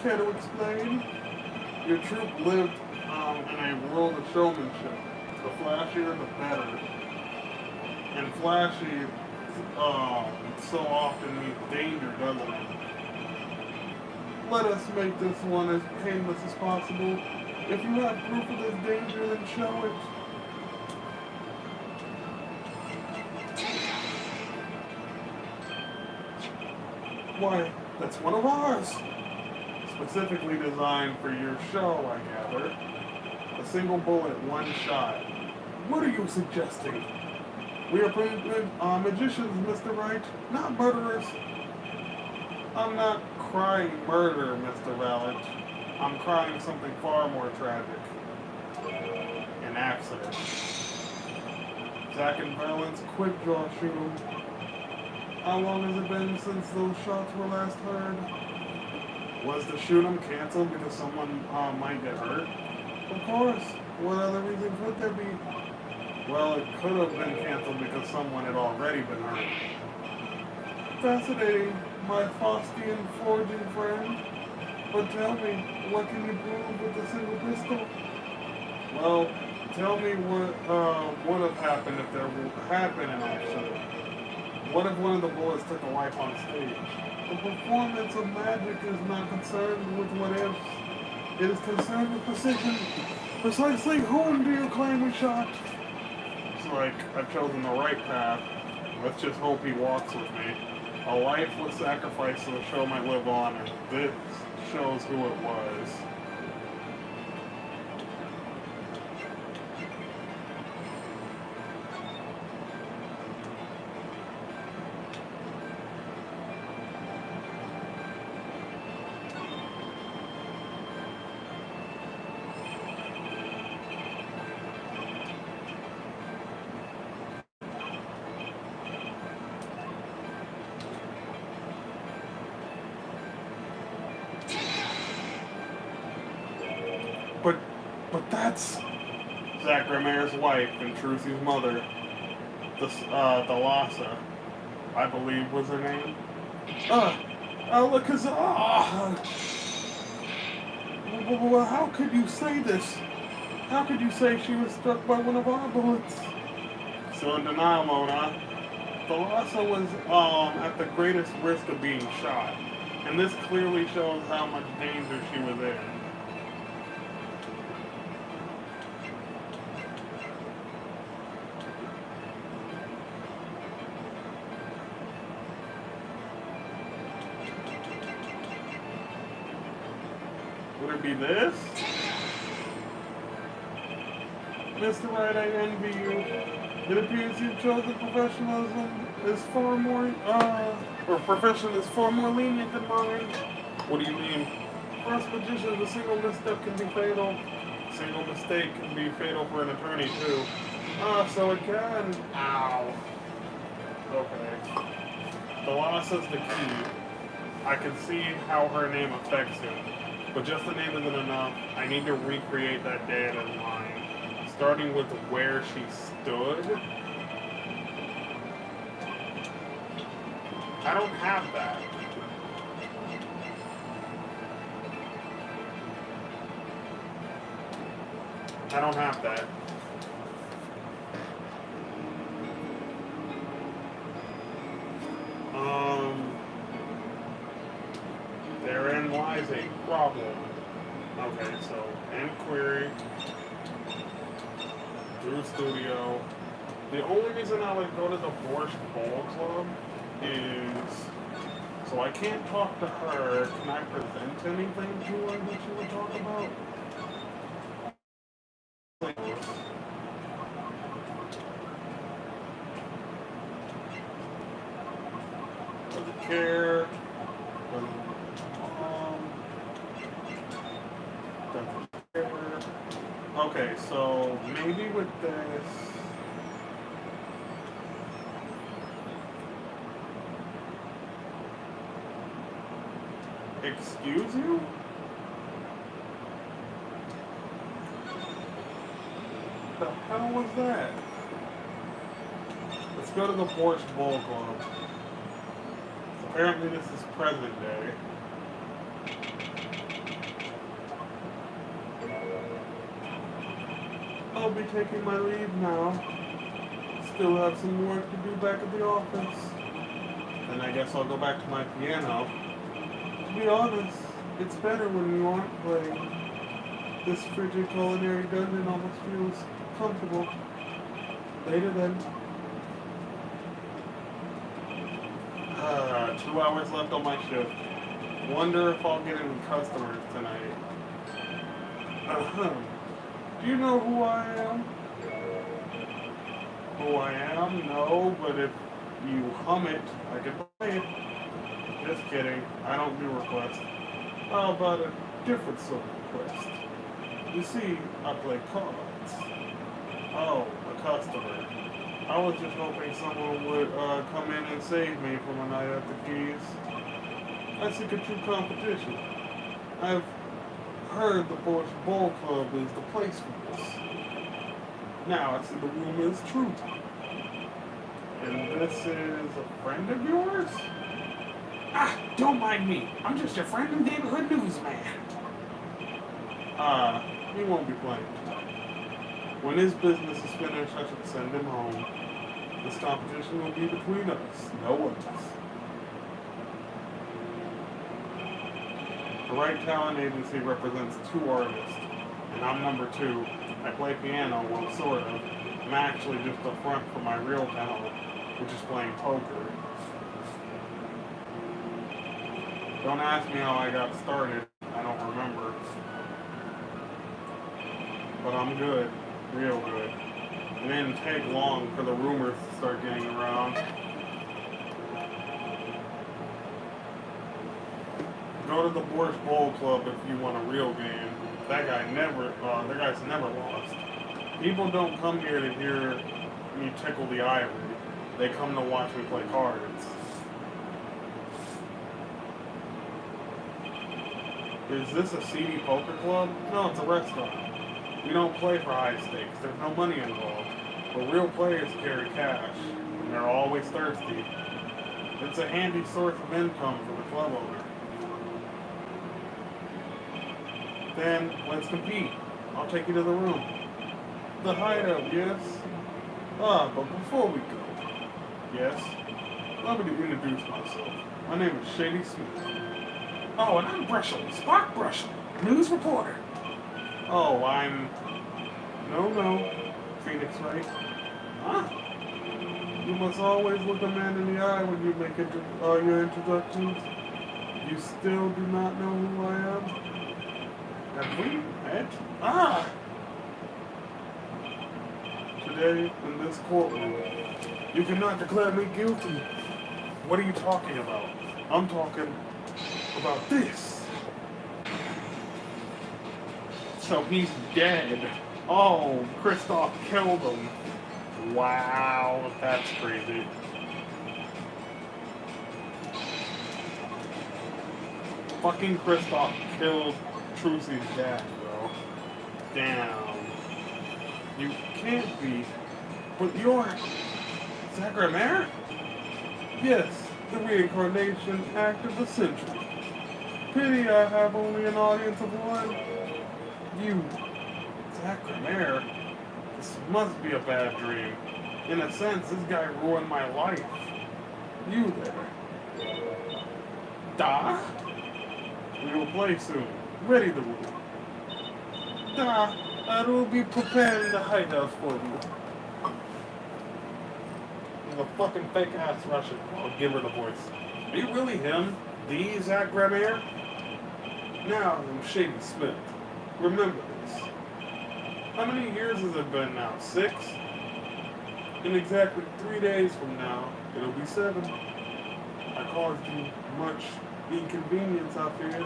Care to explain? Your troupe lived in a world of showmanship. The flashier, the better. And flashy so often means danger, doesn't it? Let us make this one as painless as possible. If you have proof of this danger, then show it. Why, that's one of ours. Specifically designed for your show, I gather. A single bullet, one shot. What are you suggesting? We are magicians, Mr. Wright, not murderers. I'm not crying murder, Mr. Valent. I'm crying something far more tragic. An accident. Zack and Valent's quick draw shoot. How long has it been since those shots were last heard? Was the shoot-'em canceled because someone might get hurt? Of course. What other reason could there be? Well, it could have been canceled because someone had already been hurt. Fascinating, my Faustian forging friend. But tell me, what can you prove with a single pistol? Well, tell me what would have happened if there had been an accident. What if one of the bullets took a life on stage? The performance of magic is not concerned with what ifs. It is concerned with precision. Precisely whom do you claim we shot? It's like I've chosen the right path. Let's just hope he walks with me. A life was sacrificed so the show might live on, and this shows who it was. But that's... Zach Remere's wife and Trucy's mother, Thalassa, I believe was her name. Alakazam! Well, how could you say this? How could you say she was struck by one of our bullets? Still in denial mode, huh? Thalassa was at the greatest risk of being shot, and this clearly shows how much danger she was in. Would it be this? Mr. Wright, I envy you. It appears you've chosen professionalism is far more, or profession is far more lenient than mine. What do you mean? For us magicians, a single misstep can be fatal. A single mistake can be fatal for an attorney, too. So it can. Ow. Okay. The loss is the key. I can see how her name affects him. But just the name isn't enough. I need to recreate that day in his mind. Starting with where she stood. I don't have that. I don't have that. Therein lies a problem. Okay, so inquiry. Drew Studio. The only reason I would go to the Borscht Bowl Club is so I can't talk to her. Can I present anything to her that she would talk about? Doesn't care. Doesn't care. Okay, so maybe with this. Excuse you? The hell was that? Let's go to the Borscht Bowl Club. Apparently this is present day. I'll be taking my leave now. Still have some work to do back at the office. And I guess I'll go back to my piano. To be honest, it's better when you aren't playing. This frigid culinary dungeon almost feels comfortable. Later then. 2 hours left on my shift. Wonder if I'll get any customers tonight. Do you know who I am? Who I am? No, but if you hum it, I can play it. Just kidding. I don't do requests. How about a different sort of request? You see, I play cards. Oh, a customer. I was just hoping someone would come in and save me from a night at the Keys. I seek a true competition. I've heard the Borscht Bowl Club is the place for this. Now I see the rumor is true. And this is a friend of yours? Ah, don't mind me. I'm just your friend and neighborhood newsman. He won't be playing tonight. When his business is finished, I should send him home. This competition will be between us, no one else. The Right Talent Agency represents 2 artists, and I'm number 2. I play piano, well, sort of. I'm actually just a front for my real talent, which is playing poker. Don't ask me how I got started, I don't remember. But I'm good, real good. It didn't take long for the rumors to start getting around. Go to the Borscht Bowl Club if you want a real game. That guy's never lost. People don't come here to hear me tickle the ivory. They come to watch me play cards. Is this a seedy poker club? No, it's a restaurant. We don't play for high stakes. There's no money involved. But real players carry cash, and they're always thirsty. It's a handy source of income for the club owner. Then let's compete. I'll take you to the room. The hideout, yes? Ah, but before we go, yes? Allow me to introduce myself. My name is Shady Smith. Oh, and I'm Brushel, Spock Brushel, news reporter. Oh, I'm... No, Phoenix Wright. Huh? You must always look a man in the eye when you make your introductions. You still do not know who I am? Have we met? Ah! Today, in this courtroom, you cannot declare me guilty. What are you talking about? I'm talking about this. So he's dead. Oh, Kristoff killed him. Wow, that's crazy. Fucking Kristoff killed Trucy's dad, bro. Damn. You can't be. But you're Zach Grammaire? Yes, the reincarnation act of the century. Pity I have only an audience of one. You, Zach Grammaire? This must be a bad dream. In a sense, this guy ruined my life. You there. Da? We will play soon. Ready the room. Da, I will be preparing the hideout for you. The fucking fake ass Russian. I'll give her the voice. Are you really him? The Zach Grammaire? Now I'm Shady Smith. Remember this. How many years has it been now? 6? In exactly 3 days from now, it'll be 7. I caused you much inconvenience, I fear.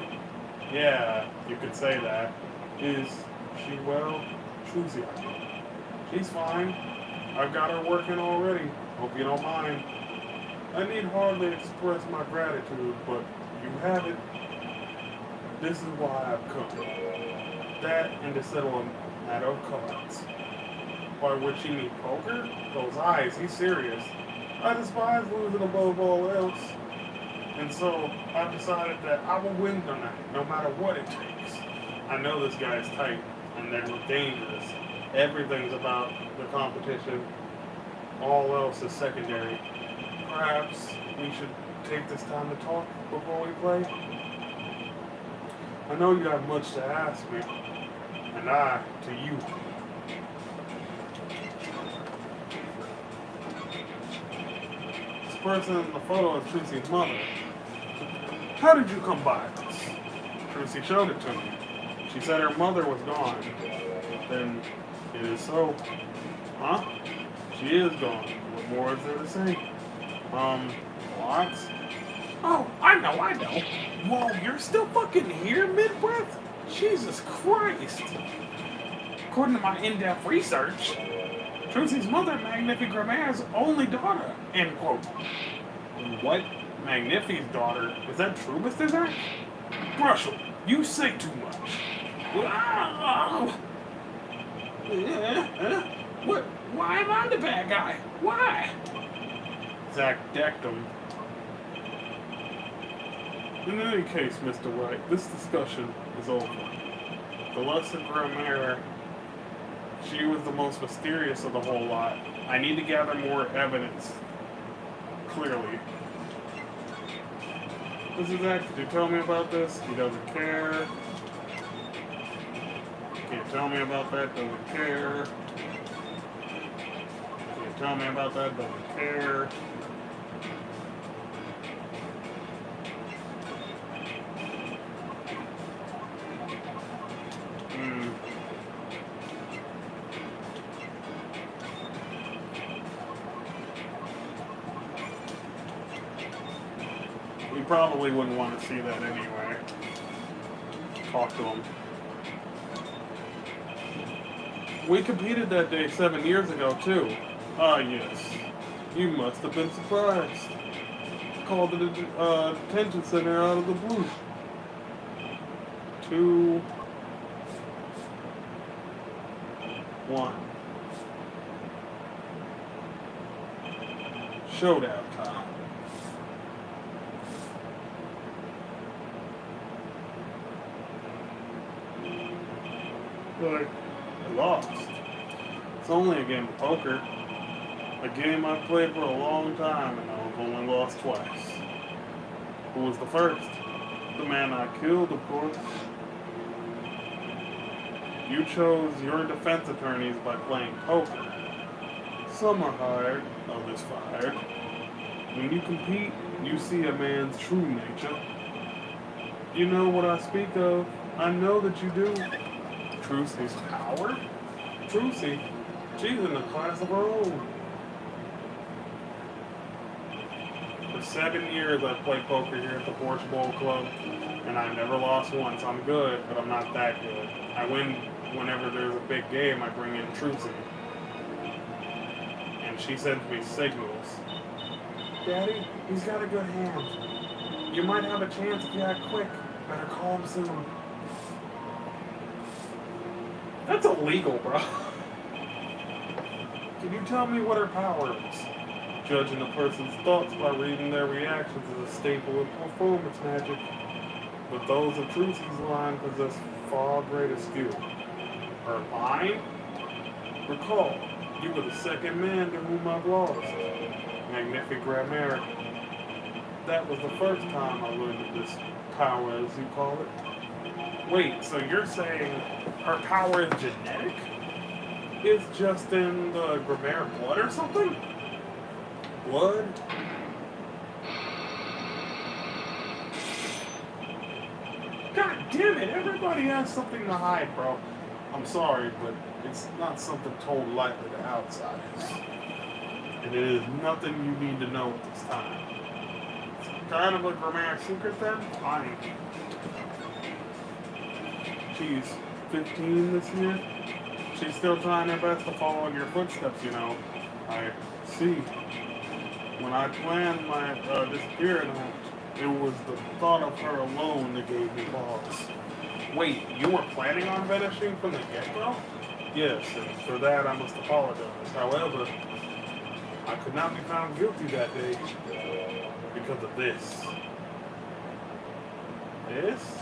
Yeah, you could say that. Is she well? Trucy, I mean. She's fine. I've got her working already. Hope you don't mind. I need hardly express my gratitude, but you have it. This is why I've come. That and to settle a matter of cards. By which you mean poker? Those eyes, he's serious. I despise losing above all else. And so I've decided that I will win tonight, no matter what it takes. I know this guy's tight, and they're dangerous. Everything's about the competition. All else is secondary. Perhaps we should take this time to talk before we play. I know you have much to ask me, and I to you. This person in the photo is Trucy's mother. How did you come by this? Trucy showed it to me. She said her mother was gone. Then it is so. Huh? She is gone. What more is there to say? Lots? Oh, I know. Whoa, you're still fucking here mid-breath? Jesus Christ. According to my in-depth research, Trucy's mother, Magnifi Grammaire's only daughter, end quote. What? Magnifi's daughter? Is that true, Mr. Zach? Brushel, you say too much. What? Why am I the bad guy? Why? Zach decked him. In any case, Mr. Wright, this discussion is over. The lesson Grammaire, she was the most mysterious of the whole lot. I need to gather more evidence. Clearly. Mr. Zach, could you tell me about this? He doesn't care. Can't tell me about that, doesn't care. Can't tell me about that, doesn't care. You probably wouldn't want to see that anyway. Talk to him. We competed that day 7 years ago, too. Ah, yes. You must have been surprised. Called the detention center out of the blue. one. Showdown time. But I lost. It's only a game of poker. A game I've played for a long time and I've only lost twice. Who was the first? The man I killed, of course. You chose your defense attorneys by playing poker. Some are hired, others fired. When you compete, you see a man's true nature. You know what I speak of. I know that you do. Trucy's power? Trucy, she's in a class of her own. For 7 years I've played poker here at the Porsche Bowl Club, and I never lost once. I'm good, but I'm not that good. I win whenever there's a big game. I bring in Trucy. And she sends me signals. Daddy, he's got a good hand. You might have a chance if you act quick. Better call him soon. That's illegal, bro. Can you tell me what her power is? Judging a person's thoughts by reading their reactions is a staple of performance magic. But those of Trucy's line possess far greater skill. Her line? Recall, you were the second man to whom I've lost. Magnific Grammar. That was the first time I learned of this power, as you call it. Wait, so you're saying her power is genetic? It's just in the Grammar blood or something? Blood? God damn it, everybody has something to hide, bro. I'm sorry, but it's not something told lightly to outsiders. And it is nothing you need to know at this time. It's kind of a Grammar secret then? Fine. She's 15 this year. She's still trying her best to follow in your footsteps, you know. I see. When I planned my disappearance, it was the thought of her alone that gave me pause. Wait, you were planning on vanishing from the get-go? Yes, and for that I must apologize. However, I could not be found guilty that day because of this. This?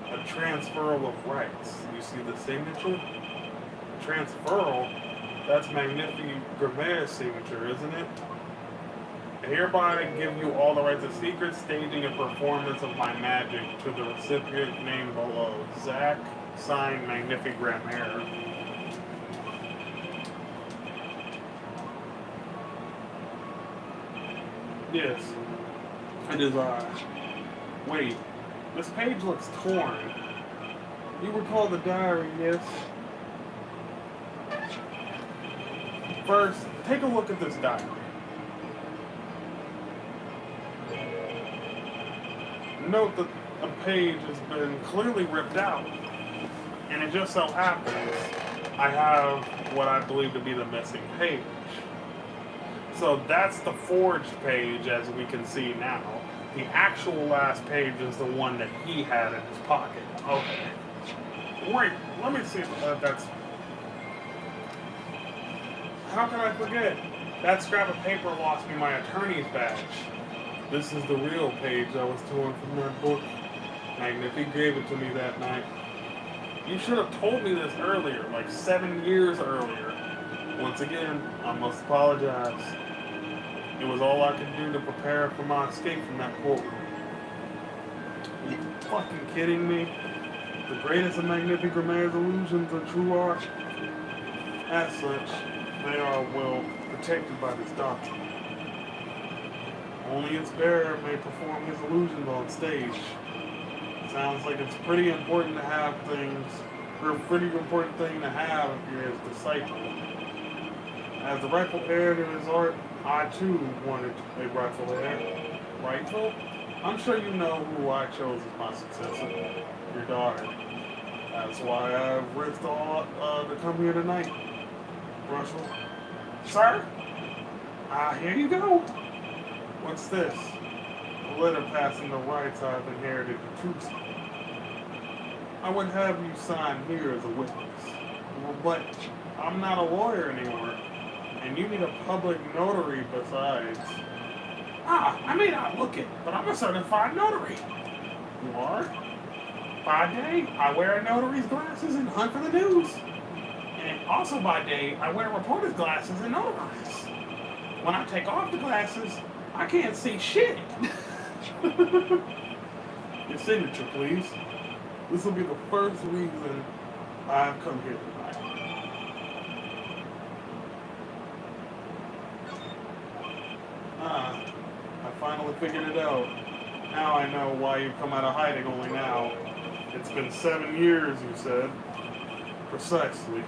A transferal of rights. You see the signature? Transferal? That's Magnific Grammar's signature, isn't it? I hereby give you all the rights of secret staging and performance of my magic to the recipient named below. Zach, signed Magnific Grammar. Yes, it is I. Wait, this page looks torn. You recall the diary, yes? First, take a look at this diary. Note that a page has been clearly ripped out, and it just so happens I have what I believe to be the missing page. So that's the forged page, as we can see now. The actual last page is the one that he had in his pocket. Okay. Wait, let me see if that's... How can I forget? That scrap of paper lost me my attorney's badge. This is the real page I was torn from that book. Magnific gave it to me that night. You should have told me this earlier, like 7 years earlier. Once again, I must apologize. It was all I could do to prepare for my escape from that courtroom. Are you fucking kidding me? The greatest of Magnific Grammar's illusions are true art. As such, they are well protected by this doctrine. Only its bearer may perform his illusions on stage. Sounds like it's pretty important to have things, or a pretty important thing to have if you're his disciple. As the rightful heir to his art, I too wanted a rightful heir. Rightful? I'm sure you know who I chose as my successor. Your daughter. That's why I've risked all to come here tonight. Russell. Sir? Here you go. What's this? A letter passing the rights I've inherited to Trucy. I would have you sign here as a witness. Well, but I'm not a lawyer anymore, and you need a public notary besides. Ah, I may not look it, but I'm a certified notary. You are? By day, I wear a notary's glasses and hunt for the news. And also by day, I wear reporter's glasses and notarize. When I take off the glasses, I can't see shit. Your signature, please. This will be the first reason I've come here tonight. Ah, I finally figured it out. Now I know why you've come out of hiding only now. It's been 7 years, you said. Precisely.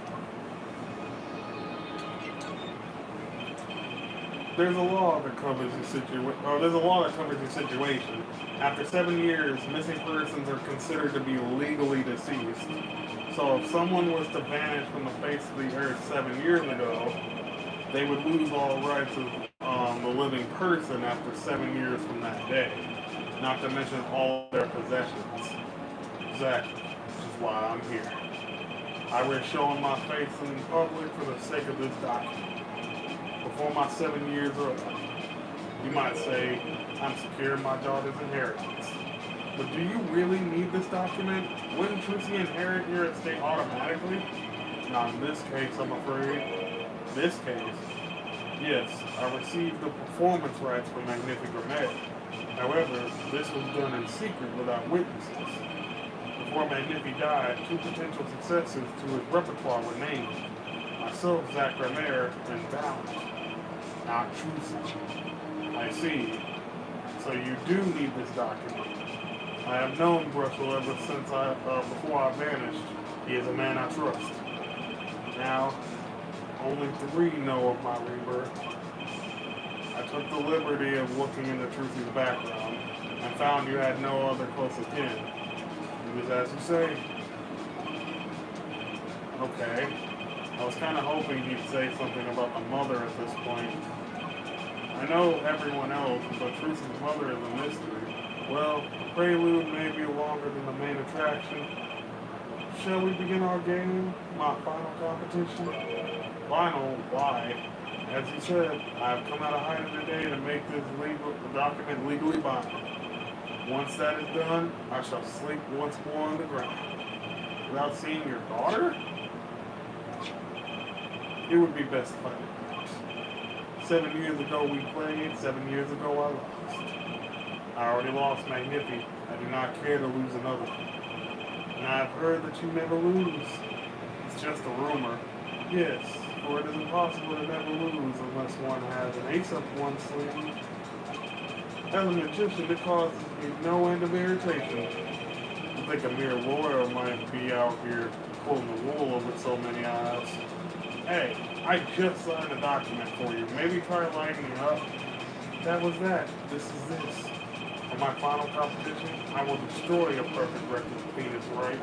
There's a law that covers your situation. Oh, there's a law that covers your situation. After 7 years, missing persons are considered to be legally deceased. So if someone was to vanish from the face of the earth 7 years ago, they would lose all rights of the living person after 7 years from that day. Not to mention all their possessions. Exactly. Which is why I'm here. I risk showing my face in public for the sake of this document. Before my 7 years are up, you might say I'm securing my daughter's inheritance. But do you really need this document? Wouldn't Trucy inherit your estate automatically? Not in this case, I'm afraid. This case, yes, I received the performance rights for Magnific Grammaire. However, this was done in secret without witnesses. Before Magnific died, 2 potential successors to his repertoire were named. Myself, Zach Grammaire, and Balance. Not Trucy. I see. So you do need this document. I have known Brussel ever since before I vanished. He is a man I trust. Now, only 3 know of my rebirth. I took the liberty of looking into Trucy's background and found you had no other close kin. It was as you say. Okay. I was kind of hoping he'd say something about the mother at this point. I know everyone else, but Trucy's mother is a mystery. Well, the prelude may be longer than the main attraction. Shall we begin our game? My final competition? Final? Why? As you said, I have come out of hiding today to make this document legally binding. Once that is done, I shall sleep once more on the ground. Without seeing your daughter? It would be best if I didn't. 7 years ago we played, 7 years ago I lost. I already lost Magnific. I do not care to lose another. And I have heard that you never lose. It's just a rumor. Yes, for it is impossible to never lose unless one has an ace up one's sleeve. As a magician, it causes me no end of irritation. I think a mere lawyer might be out here pulling the wool over so many eyes. Hey, I just signed a document for you. Maybe try lighting me up. That was that. This is this. For my final competition, I will destroy your perfect record of Venus, right?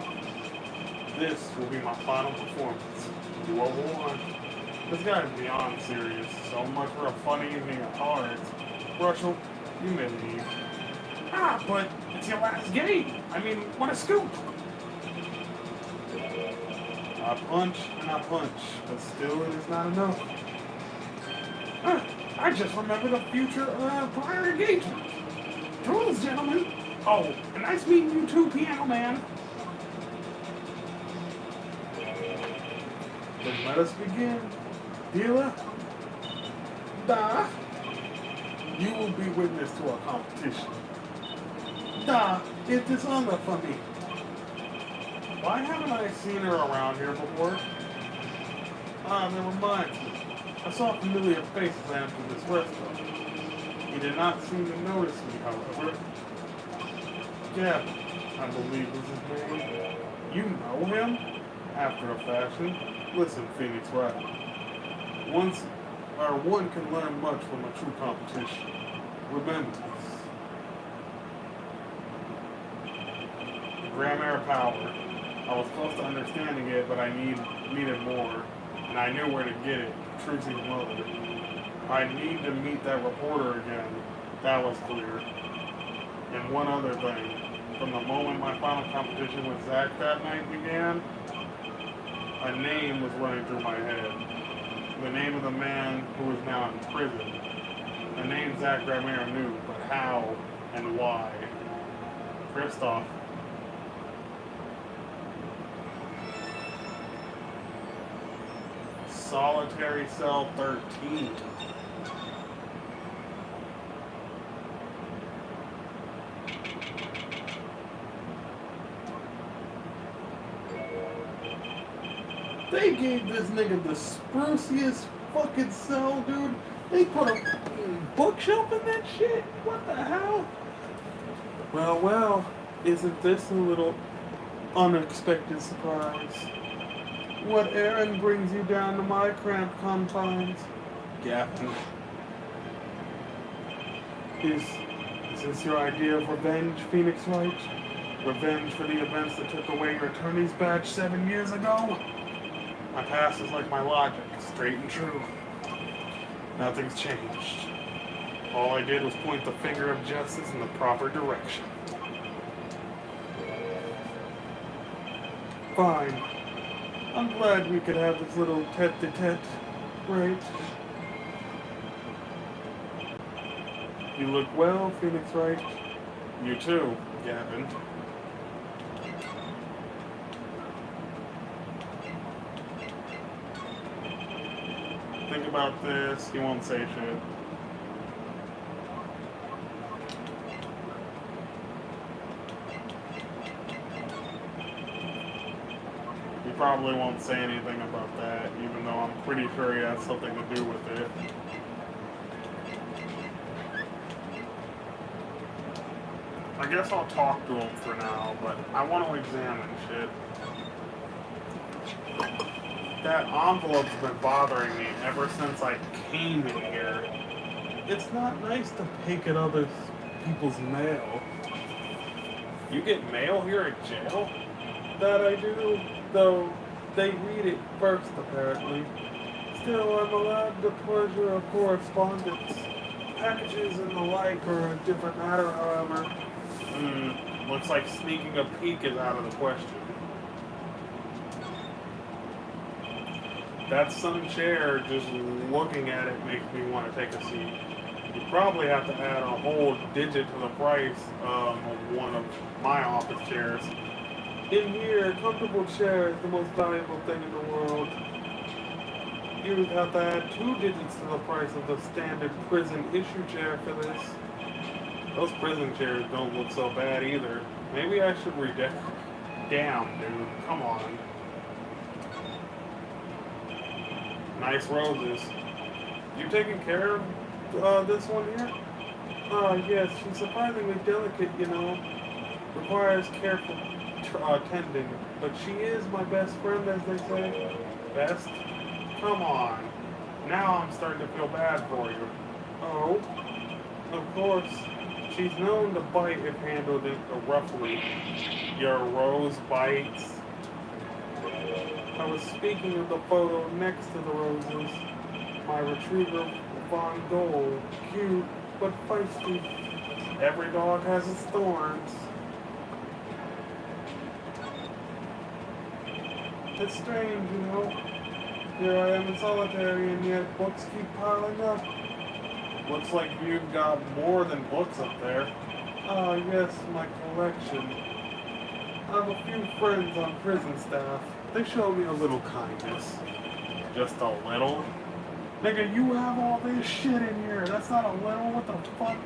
This will be my final performance. You are won. This guy is beyond serious. So much for a funny evening of cards. Russell, you may leave. Ah, but it's your last game. I mean, what a scoop. I punch and I punch, but still it is not enough. I just remembered a future prior engagement. Rules, gentlemen. Oh, and nice meeting you too, Piano Man. Then let us begin. Dealer? Da. You will be witness to our competition. Da, it is honor for me. Why haven't I seen her around here before? Ah, that reminds me. I saw a familiar face enter this restaurant. He did not seem to notice me, however. Gavin, I believe was his name. You know him? After a fashion. Listen, Phoenix Wright. One can learn much from a true competition. Remember this. The Grammaire power. I was close to understanding it, but I needed more. And I knew where to get it. Trucy's mother. I need to meet that reporter again. That was clear. And one other thing. From the moment my final competition with Zach that night began, a name was running through my head. The name of the man who is now in prison. A name Zach Gramere knew, but how and why? Kristoff. Solitary Cell 13. They gave this nigga the spruciest fucking cell, dude. They put a fucking bookshelf in that shit? What the hell? Well, isn't this a little unexpected surprise? What errand brings you down to my cramped confines? Gavin. Is this your idea of revenge, Phoenix Wright? Revenge for the events that took away your attorney's badge 7 years ago? My past is like my logic, straight and true. Nothing's changed. All I did was point the finger of justice in the proper direction. Fine. I'm glad we could have this little tete-a-tete, right? You look well, Phoenix Wright. You too, Gavin. Think about this, he won't say shit. He probably won't say anything about that, even though I'm pretty sure he has something to do with it. I guess I'll talk to him for now, but I want to examine shit. That envelope's been bothering me ever since I came in here. It's not nice to pick at other people's mail. You get mail here at jail? That I do, though they read it first apparently. Still, I'm allowed the pleasure of correspondence. Packages and the like are a different matter, however. Looks like sneaking a peek is out of the question. That sun chair, just looking at it makes me want to take a seat. You probably have to add a whole digit to the price of one of my office chairs. In here, a comfortable chair is the most valuable thing in the world. You would have to add 2 digits to the price of the standard prison issue chair for this. Those prison chairs don't look so bad either. Maybe I should redecorate. Damn, dude. Come on. Nice roses. You taking care of this one here? Yes. She's surprisingly delicate, you know. Requires careful tending. But she is my best friend, as they say. Best? Come on. Now I'm starting to feel bad for you. Oh? Of course. She's known to bite if handled roughly. Your rose bites. I was speaking of the photo next to the roses. My retriever, Von Dole. Cute, but feisty. Every dog has its thorns. It's strange, you know. Here I am in solitary, and yet books keep piling up. Looks like you've got more than books up there. Ah, yes, my collection. I have a few friends on prison staff. They show me a little kindness. Just a little? Nigga, you have all this shit in here. That's not a little? What the fuck?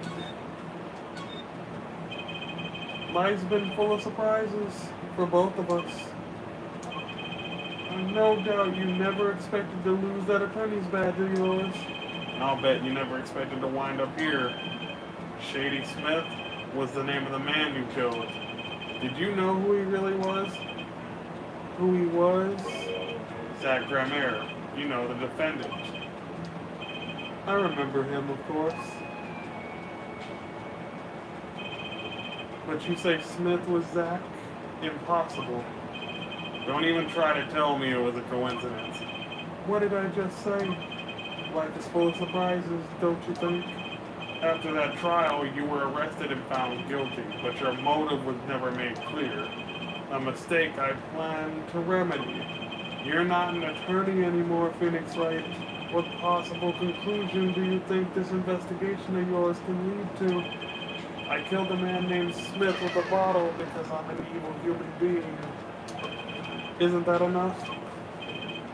Life's been full of surprises for both of us. No doubt you never expected to lose that attorney's badge of yours. I'll bet you never expected to wind up here. Shady Smith was the name of the man you killed. Did you know who he really was? Who he was? Zach Gramere. You know, the defendant. I remember him, of course. But you say Smith was Zach? Impossible. Don't even try to tell me it was a coincidence. What did I just say? Life is full of surprises, don't you think? After that trial, you were arrested and found guilty, but your motive was never made clear. A mistake I plan to remedy. You're not an attorney anymore, Phoenix Wright. What possible conclusion do you think this investigation of yours can lead to? I killed a man named Smith with a bottle because I'm an evil human being. Isn't that enough?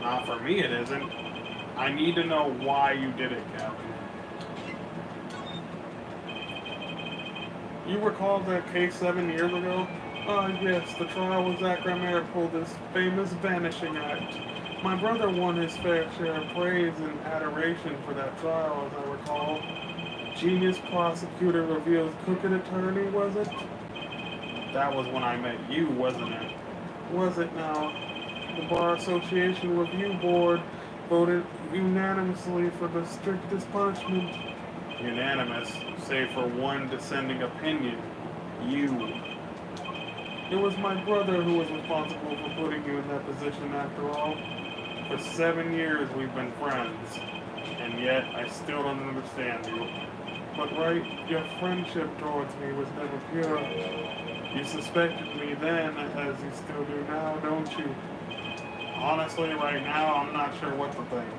Not for me, it isn't. I need to know why you did it, Captain. You recall that case 7 years ago? Yes, the trial with Zach Gramere pulled his famous Vanishing Act. My brother won his fair share of praise and adoration for that trial, as I recall. Genius prosecutor reveals crooked attorney, was it? That was when I met you, wasn't it? Was it now? The Bar Association Review Board voted unanimously for the strictest punishment. Unanimous, save for one dissenting opinion. You. It was my brother who was responsible for putting you in that position after all. For 7 years we've been friends, and yet I still don't understand you. But right, your friendship towards me was never pure. You suspected me then, as you still do now, don't you? Honestly, right now, I'm not sure what to think.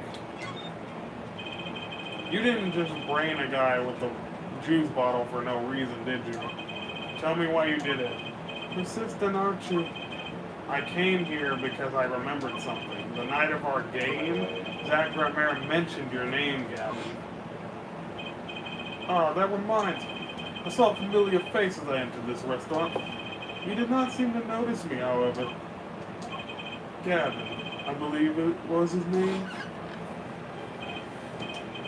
You didn't just brain a guy with a juice bottle for no reason, did you? Tell me why you did it. Persistent, aren't you? I came here because I remembered something. The night of our game, Zach Gramere mentioned your name, Gavin. Ah, that reminds me. I saw a familiar face as I entered this restaurant. He did not seem to notice me, however. Gavin, I believe it was his name.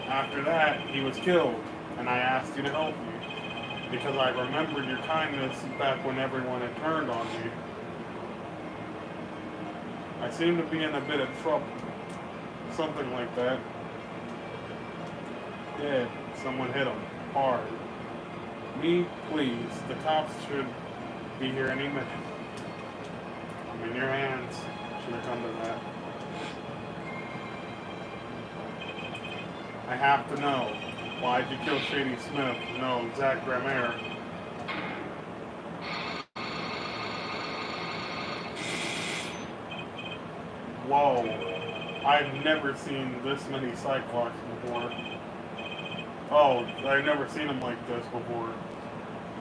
After that, he was killed, and I asked you to help me, because I remembered your kindness back when everyone had turned on me. I seem to be in a bit of trouble. Something like that. Dead. Someone hit him. Hard. Me, please. The cops should be here any minute. I'm in your hands. Should have come to that. I have to know. Why'd you kill Shady Smith? No, Zach Gramere. Whoa. I've never seen this many Cyclops before. Oh, I've never seen them like this before.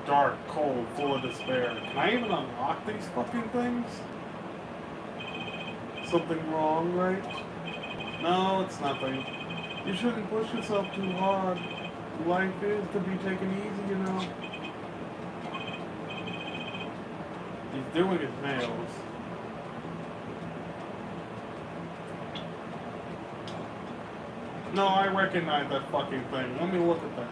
Dark, cold, full of despair. Can I even unlock these fucking things? Something wrong, right? No, it's nothing. You shouldn't push yourself too hard. Life is to be taken easy, you know. He's doing his nails. No, I recognize that fucking thing. Let me look at that.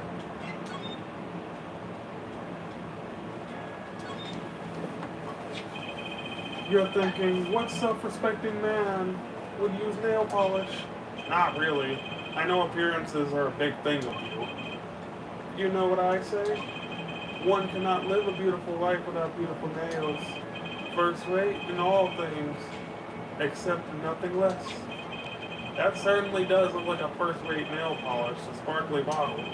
You're thinking, what self-respecting man would use nail polish? Not really. I know appearances are a big thing with you. You know what I say? One cannot live a beautiful life without beautiful nails. First rate in all things, except nothing less. That certainly does look like a first-rate nail polish, a sparkly bottle.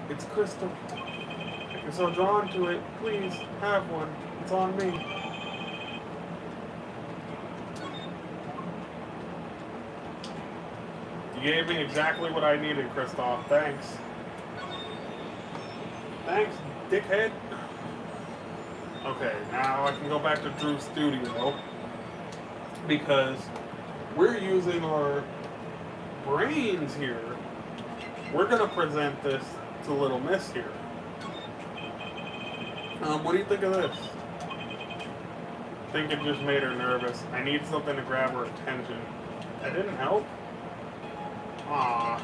It's crystal. If you're so drawn to it, please have one. It's on me. You gave me exactly what I needed, Kristoff. Thanks. Thanks, dickhead. Okay, now I can go back to Drew's studio because we're using our brains here. We're gonna present this to Little Miss here. What do you think of this? I think it just made her nervous. I need something to grab her attention. That didn't help? Aww.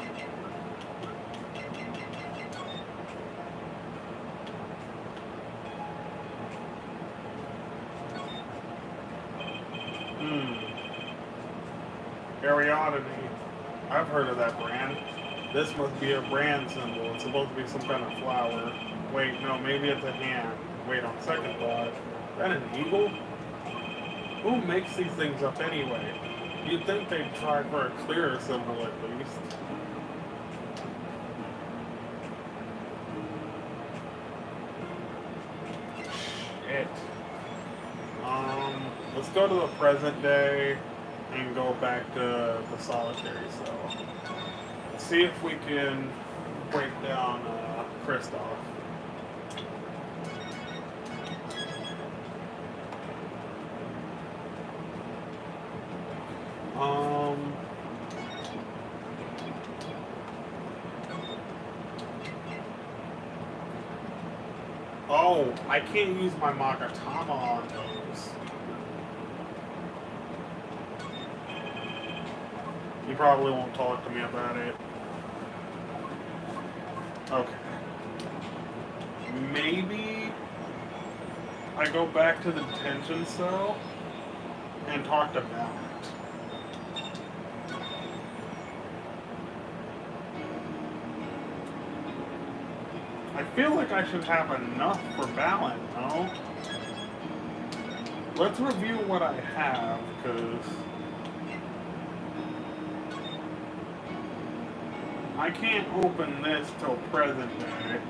Ariadne. I've heard of that brand. This must be a brand symbol. It's supposed to be some kind of flower. Wait, no, maybe it's a hand. Wait, on second thought. Is that an eagle? Who makes these things up anyway? You'd think they'd try for a clearer symbol at least. Shit. Let's go to the present day. and go back to the solitary cell. See if we can break down Kristoff. Um. Oh, I can't use my Magatama on those. He probably won't talk to me about it. Okay. Maybe I go back to the detention cell and talk to Ballant. I feel like I should have enough for Ballant, no? Let's review what I have, because I can't open this till present day.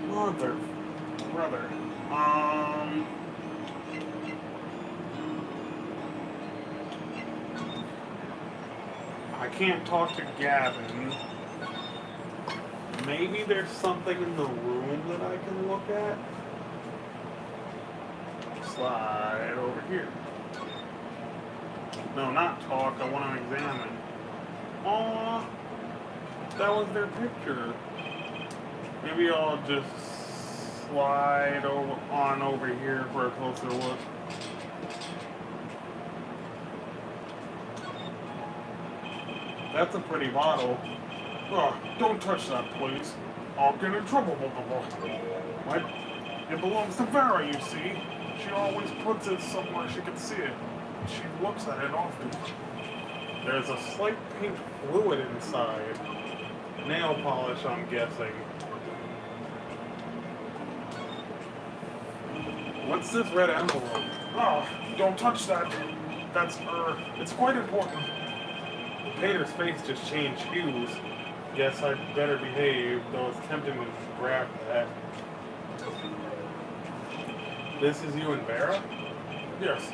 Mother, brother. I can't talk to Gavin. Maybe there's something in the room that I can look at. Slide over here. No, not talk. I want to examine. Aw, that was their picture. Maybe I'll just slide on over here for a closer look. That's a pretty bottle. Oh, don't touch that, please. I'll get in trouble. What? It belongs to Vera, you see. She always puts it somewhere she can see it. She looks at it often. There's a slight pink fluid inside. Nail polish, I'm guessing. What's this red envelope? Oh, don't touch that. It's quite important. Painter's face just changed hues. Guess I'd better behave, though it's tempting to grab that. This is you and Vera? Yes,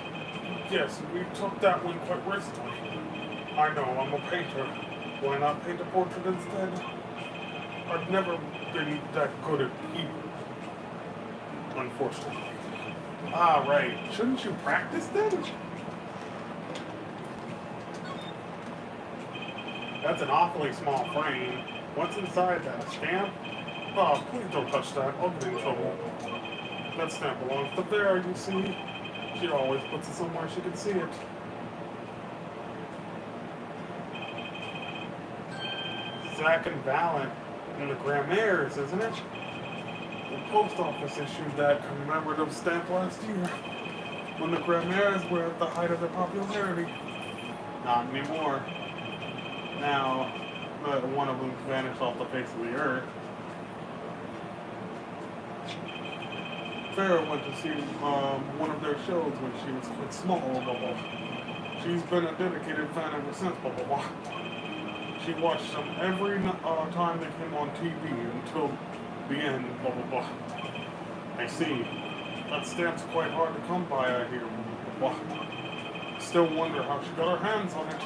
we took that one quite recently. I know, I'm a painter. Why not paint a portrait instead? I've never been that good at people. Unfortunately. Ah, right. Shouldn't you practice then? That's an awfully small frame. What's inside that? A stamp? Oh, please don't touch that. I'll get in trouble. That stamp belongs to Vera, you see. She always puts it somewhere she can see it. Zack and Ballant in the Grammaires, isn't it? The post office issued that commemorative stamp last year, when the Grammaires were at the height of their popularity. Not anymore. Now, one of them vanished off the face of the earth. Vera went to see one of their shows when she was quite small, blah, blah. She's been a dedicated fan ever since, blah, blah, blah. She watched them every time they came on TV until the end, blah, blah, blah. I see. That stamp's quite hard to come by, I hear, blah, blah. Still wonder how she got her hands on it.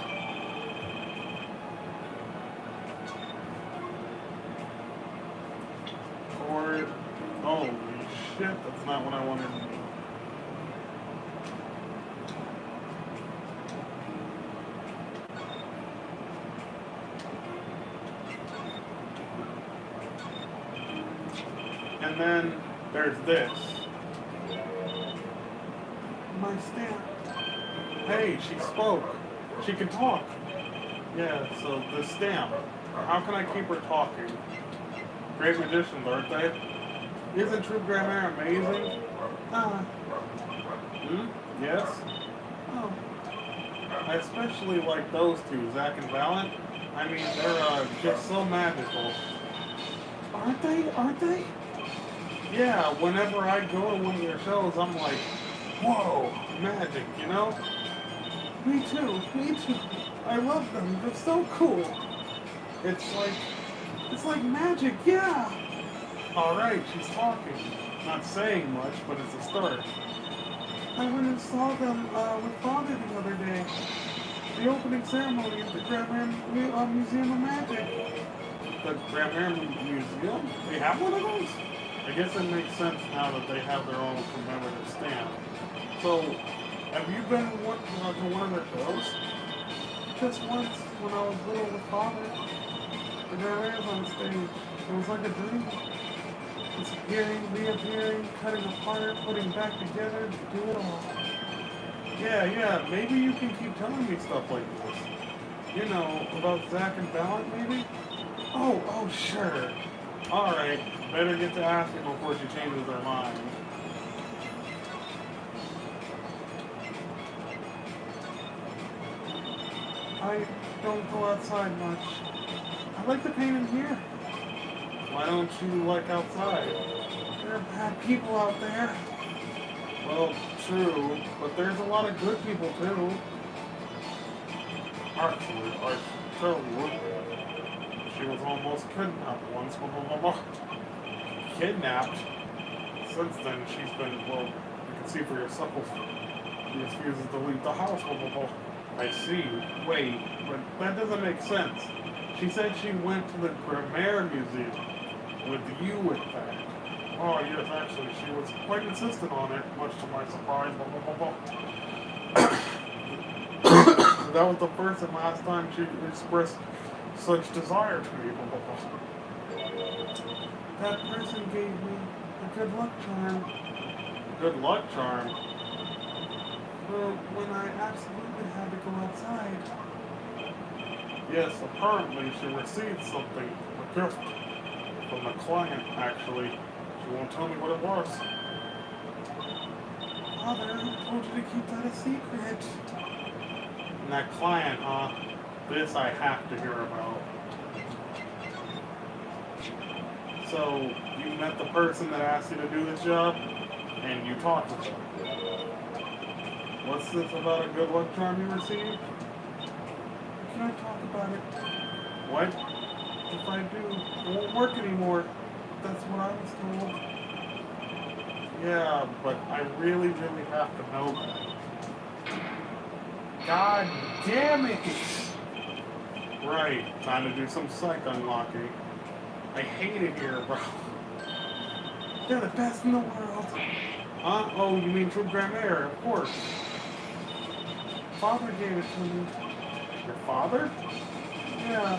Holy shit, that's not what I wanted. And then there's this. My stamp. Hey, she spoke. She can talk. Yeah, so the stamp. How can I keep her talking? Great magicians, aren't they? Isn't True Grammaire amazing? Yes? Oh. I especially like those two, Zack and Ballant. I mean, they're just so magical. Aren't they? Yeah, whenever I go to one of your shows, I'm like, whoa, magic, you know? Me too. I love them. They're so cool. It's like magic, yeah. Alright, she's talking. Not saying much, but it's a start. I went and saw them with Father the other day. The opening ceremony at the Graham Museum of Magic. The Graham Museum? They have one of those? I guess it makes sense now that they have their own commemorative stamp. So, have you been to one of their shows? Just once, when I was little with Father. The Graham on stage. It was like a dream. Disappearing, reappearing, cutting apart, putting back together, do it all. Yeah, maybe you can keep telling me stuff like this. You know, about Zach and Valiant, maybe? Oh, sure. Alright, better get to asking before she changes her mind. I don't go outside much. I like to paint in here. Why don't you like outside? There are bad people out there. Well, true, but there's a lot of good people too. Actually, I tell you, she was almost kidnapped once. Kidnapped? Since then, she's been, well, you can see for yourself. She refuses to leave the house. I see. Wait, but that doesn't make sense. She said she went to the Grammar Museum. With you, in fact. Oh, yes, actually, she was quite insistent on it, much to my surprise. That was the first and last time she expressed such desire to me. That person gave me a good luck charm. Good luck charm? Well, when I absolutely had to go outside. Yes, apparently she received something, a gift. From the client, actually. She won't tell me what it was. Father, I told you to keep that a secret. And that client, huh? This I have to hear about. So, you met the person that asked you to do this job, and you talked to them. What's this about a good luck charm you received? I can't talk about it. What? If I do, it won't work anymore. That's what I was told. Yeah, but I really have to know that. God damn it! Right, time to do some psych unlocking. I hate it here, bro. They're the best in the world. Huh? Oh, you mean True Grammar, of course. Father gave it to me. Your father? Yeah.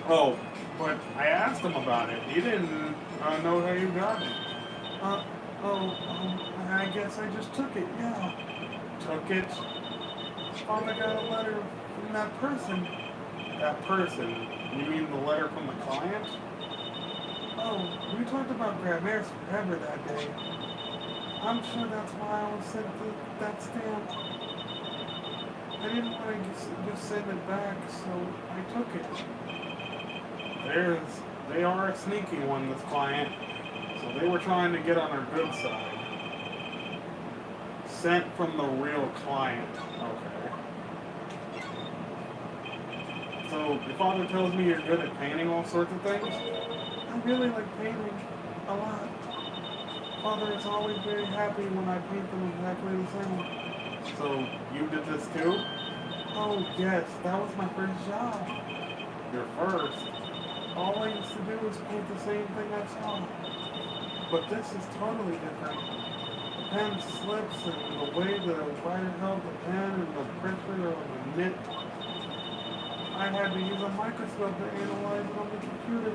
Oh, but I asked him about it. He didn't know how you got it. I guess I just took it, yeah. Took it? Father got a letter from that person. That person? You mean the letter from the client? Oh, we talked about Grammars forever that day. I'm sure that's why I was sent that stamp. I didn't want to just send it back, so I took it. They are a sneaky one, this client. So they were trying to get on our good side. Sent from the real client. Okay. So your father tells me you're good at painting all sorts of things? I really like painting. A lot. Father is always very happy when I paint them exactly the same. So you did this too? Oh yes, that was my first job. Your first? All I used to do was paint the same thing I saw. But this is totally different. The pen slips and the way the writer held the pen and the pressure of the nib. I had to use a microscope to analyze it on the computer.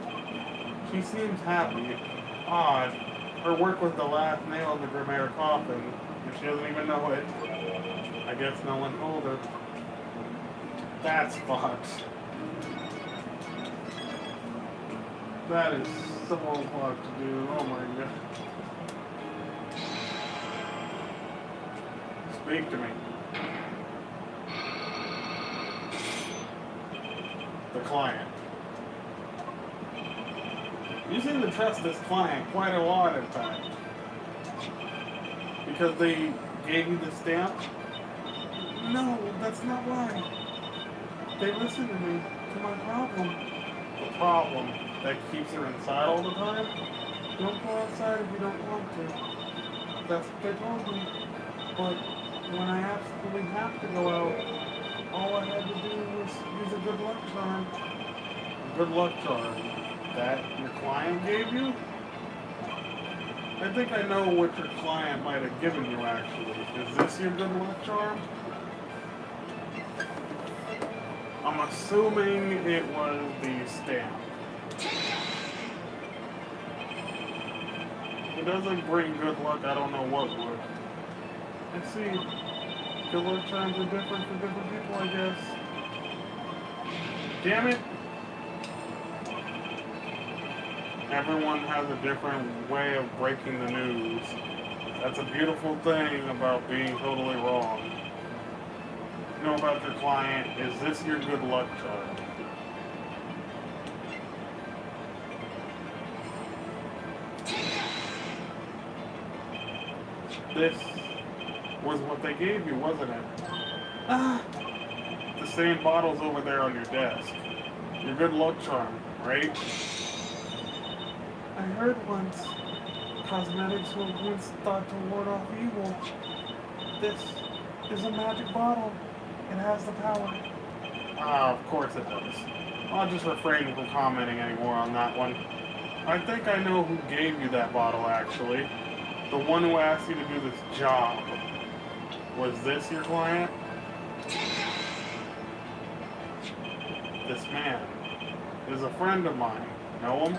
She seems happy. Odd. Her work was the last nail in the Grammar coffin, and she doesn't even know it. I guess no one told her. That's fucked. That is so hard to do. Oh my god. Speak to me. The client. You seem to trust this client quite a lot, in fact. Because they gave you the stamp? No, that's not why. They listened to me, to my problem. The problem? that keeps her inside all the time. Don't go outside if you don't want to. That's what they told me. But when I absolutely have to go out, all I had to do was use a good luck charm. A good luck charm that your client gave you? I think I know what your client might have given you actually. Is this your good luck charm? I'm assuming it was the stamp. If it doesn't bring good luck, I don't know what would. I see. Good luck charms are different for different people, I guess. Damn it! Everyone has a different way of breaking the news. That's a beautiful thing about being totally wrong. You know about your client, is this your good luck charm? This was what they gave you, wasn't it? Ah, the same bottle's over there on your desk. Your good luck charm, right? I heard once, cosmetics were once thought to ward off evil. This is a magic bottle. It has the power. Ah, of course it does. I'll just refrain from commenting anymore on that one. I think I know who gave you that bottle, actually. The one who asked you to do this job. Was this your client? This man is a friend of mine. Know him?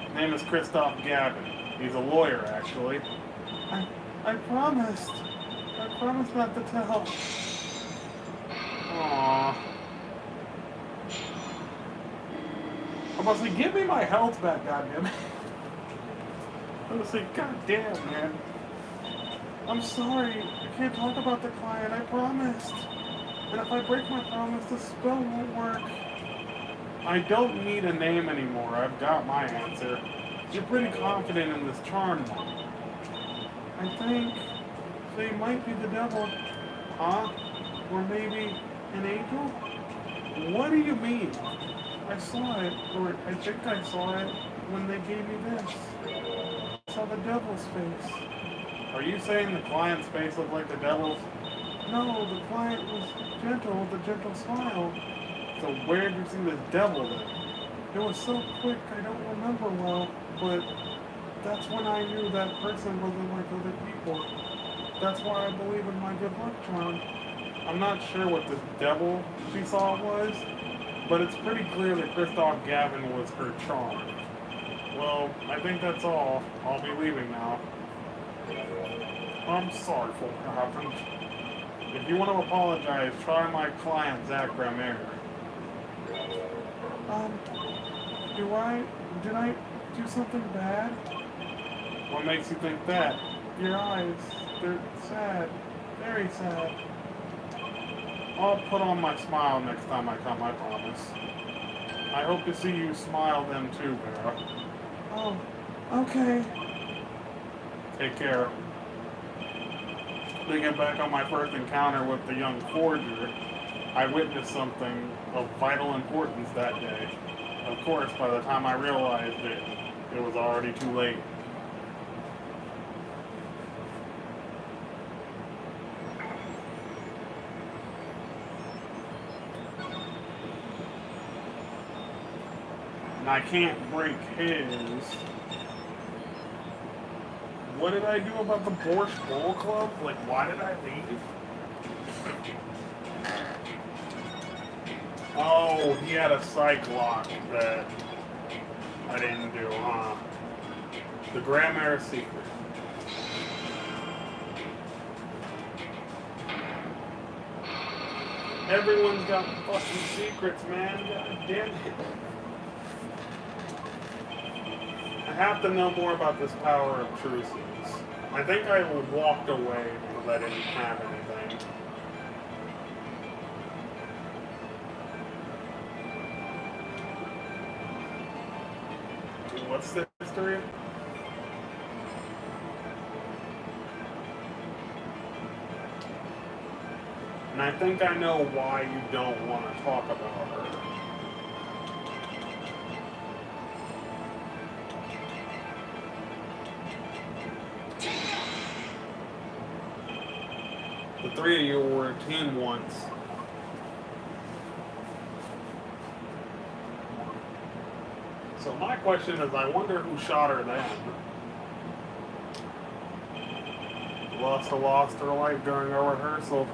His name is Christoph Gavin. He's a lawyer, actually. I promised. I promised not to tell. Aww. I'm about to say, give me my health back, goddammit. I'm going to say, goddamn, man. I'm sorry. I can't talk about the client. I promised. And if I break my promise, the spell won't work. I don't need a name anymore. I've got my answer. You're pretty confident in this charm now. I think they might be the devil. Huh? Or maybe an angel? What do you mean? I saw it, or I think I saw it, when they gave me this. I saw the devil's face. Are you saying the client's face looked like the devil's? No, the client was gentle with a gentle smile. So where did you see the devil then? It was so quick I don't remember well, but that's when I knew that person wasn't like other people. That's why I believe in my good luck charm. I'm not sure what this devil she saw was, but it's pretty clear that Christoph Gavin was her charm. Well, I think that's all. I'll be leaving now. I'm sorry for what happened. If you want to apologize, try my client, Zach Gramere. Did I do something bad? What makes you think that? Your eyes, they're sad. Very sad. I'll put on my smile next time I come, I promise. I hope to see you smile then too, Vera. Oh, okay. Take care. Thinking back on my first encounter with the young forger, I witnessed something of vital importance that day. Of course, by the time I realized it, it was already too late. And I can't break his. What did I do about the Borscht Bowl Club? Like, why did I leave? Oh, he had a psych lock that I didn't do, huh? The Gramere secret. Everyone's got fucking secrets, man. God damn it. I have to know more about this power of truces. I think I walked away because I didn't have anything. What's the history? And I think I know why you don't want to talk about her. The three of you were a team once. So my question is, I wonder who shot her then. Lost her life during our rehearsal.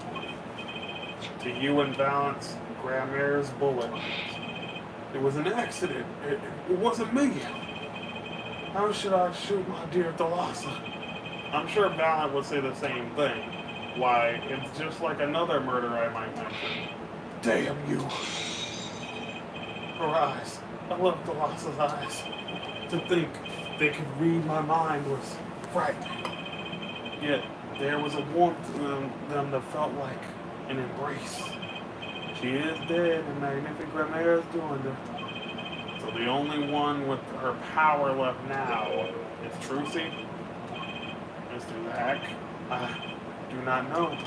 To you and Valance, Grammare's bullet. It was an accident. It wasn't me. How should I shoot my dear Thalassa? I'm sure Valance would say the same thing. Why, it's just like another murder I might mention. Damn you. Her eyes. I love Thalassa's eyes. To think they could read my mind was frightening. Yet there was a warmth in them that felt like an embrace. She is dead, and Magnific Grammaire is doing it. So the only one with her power left now is Trucy? Mr. Zack? I do not know.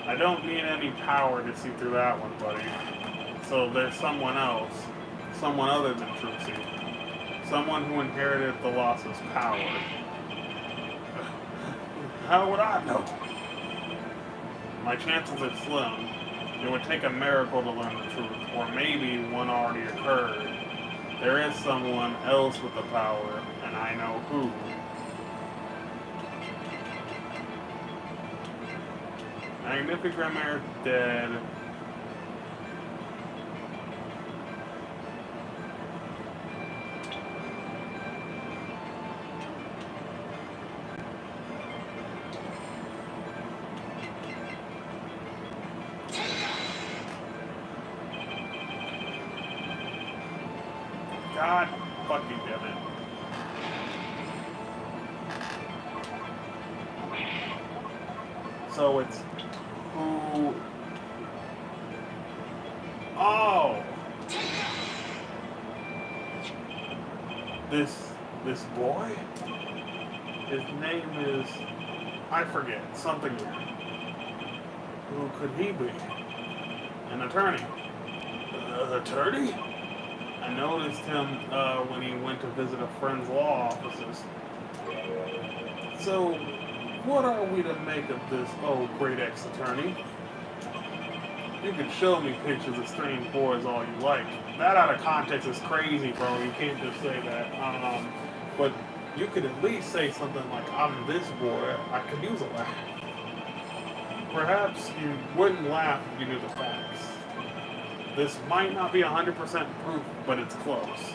I don't need any power to see through that one, buddy. So there's someone else. Someone other than Trucy. Someone who inherited Thalassa's power. How would I know? My chances are slim. It would take a miracle to learn the truth, or maybe one already occurred. There is someone else with the power, and I know who. Magnific Grammaire is dead. God fucking damn it. So it's who... Oh! This boy? His name is... I forget. Something weird. Who could he be? An attorney. Attorney? I noticed him when he went to visit a friend's law offices. So, what are we to make of this, great ex-attorney? You can show me pictures of strange boys all you like. That out of context is crazy, bro. You can't just say that. But you could at least say something like, I'm this boy. I could use a laugh. Perhaps you wouldn't laugh if you knew the facts. This might not be 100% proof, but it's close.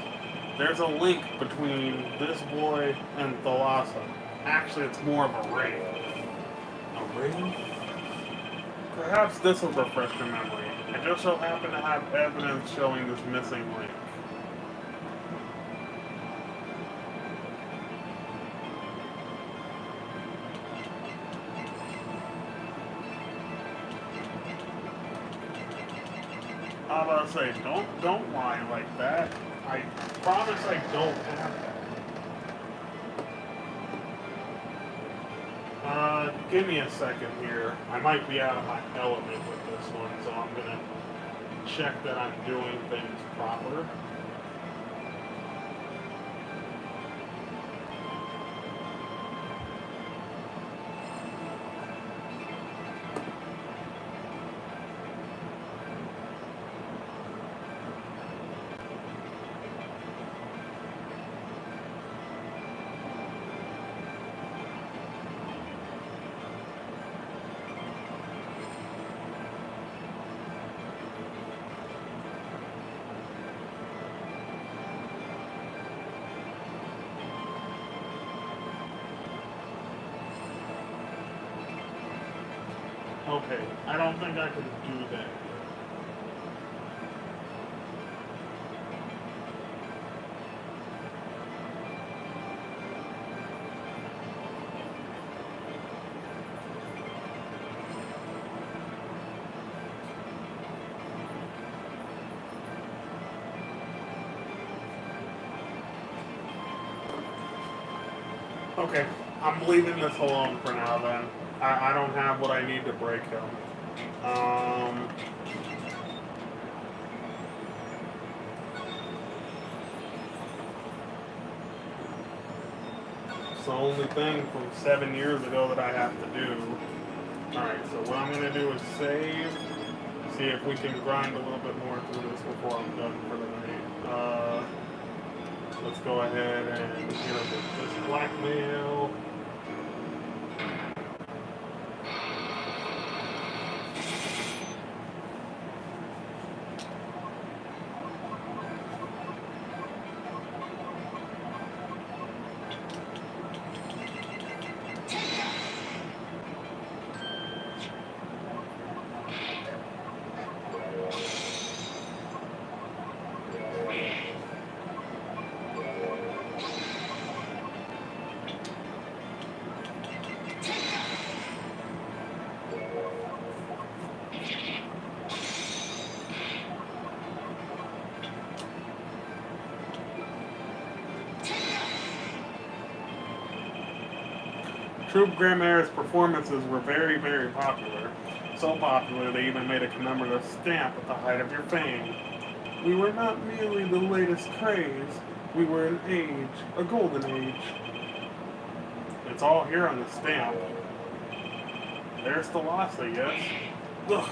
There's a link between this boy and Thalassa. Actually, it's more of a ring. A ring? Perhaps this will refresh your memory. I just so happen to have evidence showing this missing link. I was about to say, don't lie like that. I promise I don't have that. Give me a second here. I might be out of my element with this one, so I'm gonna check that I'm doing things proper. Okay, I don't think I can do that. Okay, I'm leaving this alone for now then. I don't have what I need to break him. It's the only thing from 7 years ago that I have to do. Alright, so what I'm going to do is save, see if we can grind a little bit more through this before I'm done for the night. Let's go ahead and get up with this blackmail. Troop Grimaire's performances were very, very popular. So popular they even made a commemorative stamp at the height of your fame. We were not merely the latest craze, we were an age, a golden age. It's all here on the stamp. There's Thalassa, yes? Ugh.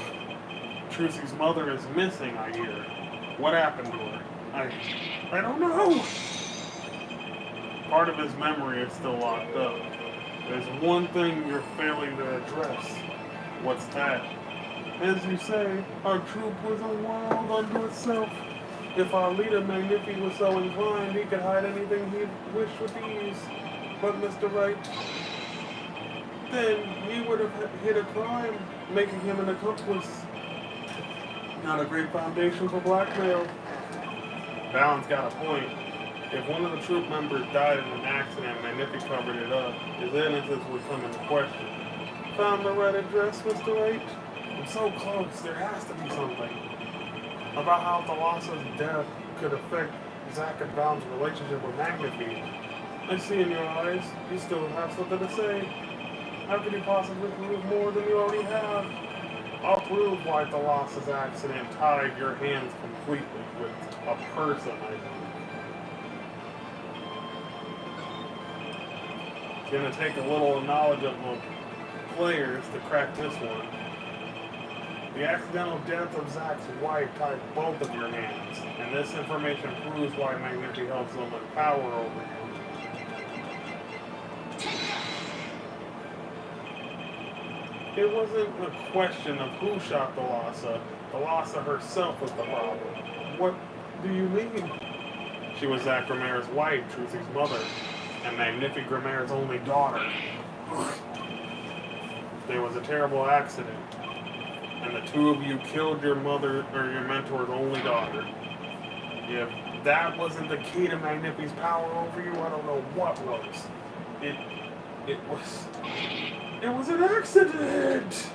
Trucy's mother is missing, I hear. What happened to her? I don't know! Part of his memory is still locked up. There's one thing you're failing to address. What's that? As you say, our troop was a world unto itself. If our leader Magnifi was so inclined, he could hide anything he wished with ease. But Mr. Wright, then he would have hid a crime, making him an accomplice. Not a great foundation for blackmail. Balin's got a point. If one of the troop members died in an accident and Magnifi covered it up, his innocence would come into question. Found the right address, Mr. Wright? I'm so close, there has to be something. About how Thalassa's death could affect Zack and Valen's relationship with Magnifi. I see in your eyes, you still have something to say. How could you possibly prove more than you already have? I'll prove why Thalassa's accident tied your hands completely with a person, I think. It's going to take a little knowledge of the players to crack this one. The accidental death of Zack's wife tied both of your hands, and this information proves why Magnifi held so much power over you. It wasn't a question of who shot Thalassa. Thalassa herself was the problem. What do you mean? She was Zack Grimaire's wife, Trucy's mother, and Magnifi Grimaire's only daughter. There was a terrible accident, and the two of you killed your mother, or your mentor's only daughter. If that wasn't the key to Magnifi's power over you, I don't know what was. It was an accident!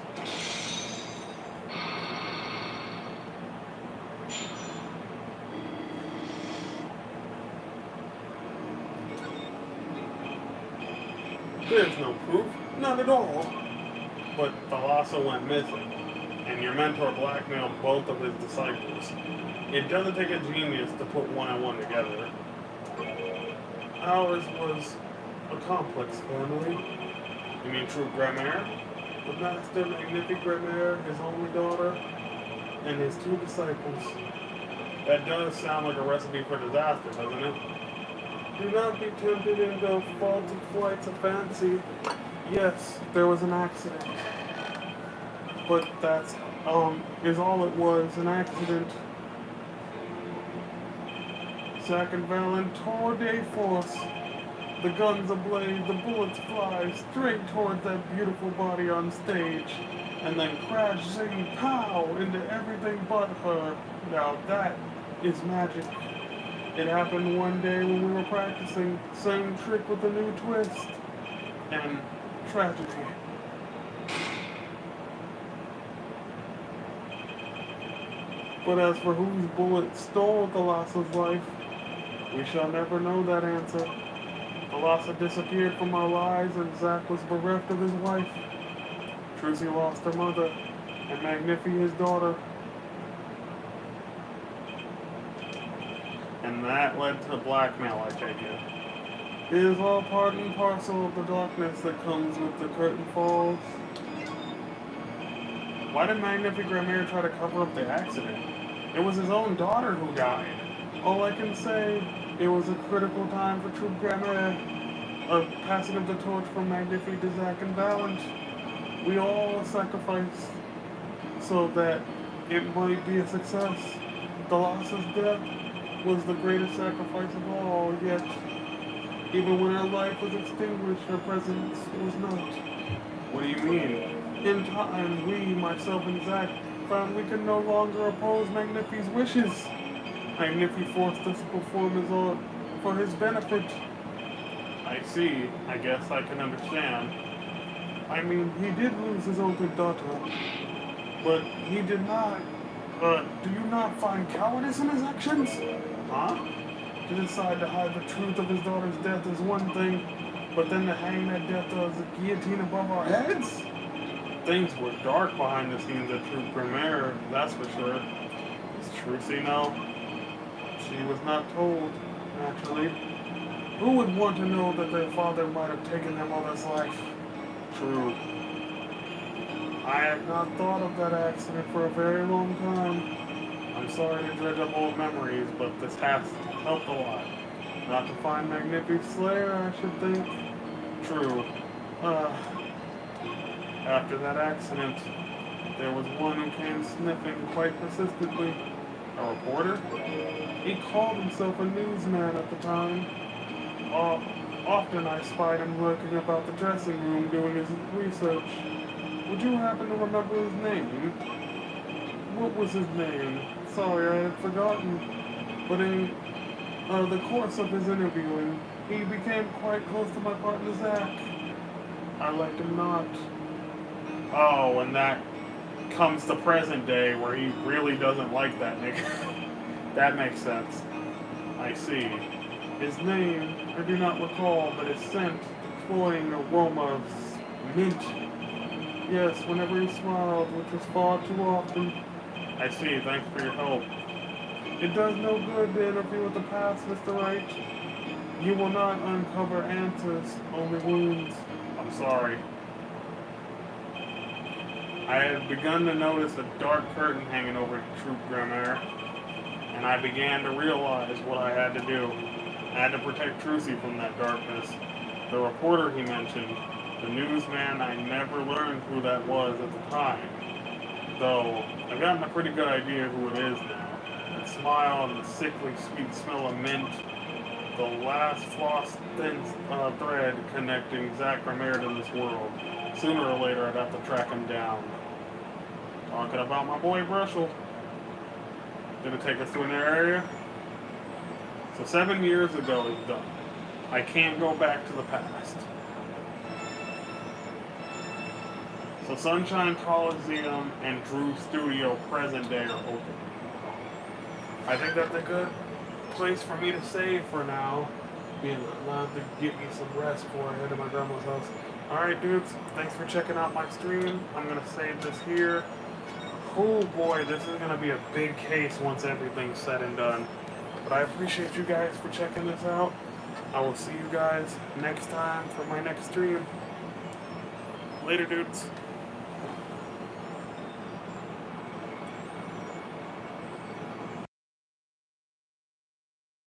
There's no proof, none at all. But Thalassa went missing, and your mentor blackmailed both of his disciples. It doesn't take a genius to put one and one together. Ours was a complex family. You mean Troop Grimaire? The Master Magnifi Grimaire, his only daughter, and his two disciples. That does sound like a recipe for disaster, doesn't it? Do not be tempted into faulty flights of fancy. Yes, there was an accident. But that's, is all it was, an accident. Zack and Valen tore de force. The guns ablaze, the bullets fly straight towards that beautiful body on stage, and then crash, zing, pow, into everything but her. Now that is magic. It happened one day when we were practicing, same trick with a new twist, and tragedy. But as for whose bullet stole Thalassa's life, we shall never know that answer. Thalassa disappeared from our lives, and Zack was bereft of his wife. Trucy lost her mother, and Magnifi his daughter. And that led to blackmail, I take it. It is all part and parcel of the darkness that comes with the curtain falls. Why did Magnifique Grammaire try to cover up the accident? It was his own daughter who died. All I can say, it was a critical time for Troop Grammaire, a passing of the torch from Magnifique to Zack and Valent. We all sacrificed so that it might be a success. Thalassa's death was the greatest sacrifice of all, yet, even when her life was extinguished, her presence was not. What do you mean? In time, we, myself and Zack, found we could no longer oppose Magnifi's wishes. Magnifi forced us to perform his own for his benefit. I see. I guess I can understand. I mean, he did lose his only daughter, but he did not. Do you not find cowardice in his actions? Huh? To decide to hide the truth of his daughter's death is one thing, but then to hang that death as a guillotine above our heads? Things were dark behind the scenes at Troop Grammaire, that's for sure. Is Trucy know? She was not told, naturally. Who would want to know that their father might have taken their mother's life? True. I had not thought of that accident for a very long time. I'm sorry to dredge up old memories, but this has helped a lot. Not to find Magnifi's Slayer, I should think. True. After that accident, there was one who came sniffing quite persistently. A reporter? He called himself a newsman at the time. Often I spied him lurking about the dressing room doing his research. Would you happen to remember his name? What was his name? Sorry, I had forgotten. But in the course of his interviewing, he became quite close to my partner Zack. I liked him not. Oh, and that comes to present day where he really doesn't like that nigga. That makes sense. I see. His name, I do not recall, but his scent, the cloying aroma of mint. Yes, whenever he smiled, which was far too often. I see, thanks for your help. It does no good to interview with the past, Mr. Wright. You will not uncover answers, only wounds. I'm sorry. I had begun to notice a dark curtain hanging over Troop Grammaire, and I began to realize what I had to do. I had to protect Trucy from that darkness. The reporter he mentioned, the newsman, I never learned who that was at the time. Though, I've gotten a pretty good idea who it is now. That smile and the sickly sweet smell of mint. The last floss thin thread connecting Zack Grammaire to this world. Sooner or later I'd have to track him down. Talking about my boy Brushel. Gonna take us to an area? So 7 years ago is done. I can't go back to the past. So Sunshine Coliseum and Drew Studio present day are open. I think that's a good place for me to stay for now. Being allowed to get me some rest before I head to my grandma's house. Alright dudes, thanks for checking out my stream. I'm gonna save this here. Oh boy, this is gonna be a big case once everything's said and done. But I appreciate you guys for checking this out. I will see you guys next time for my next stream. Later dudes.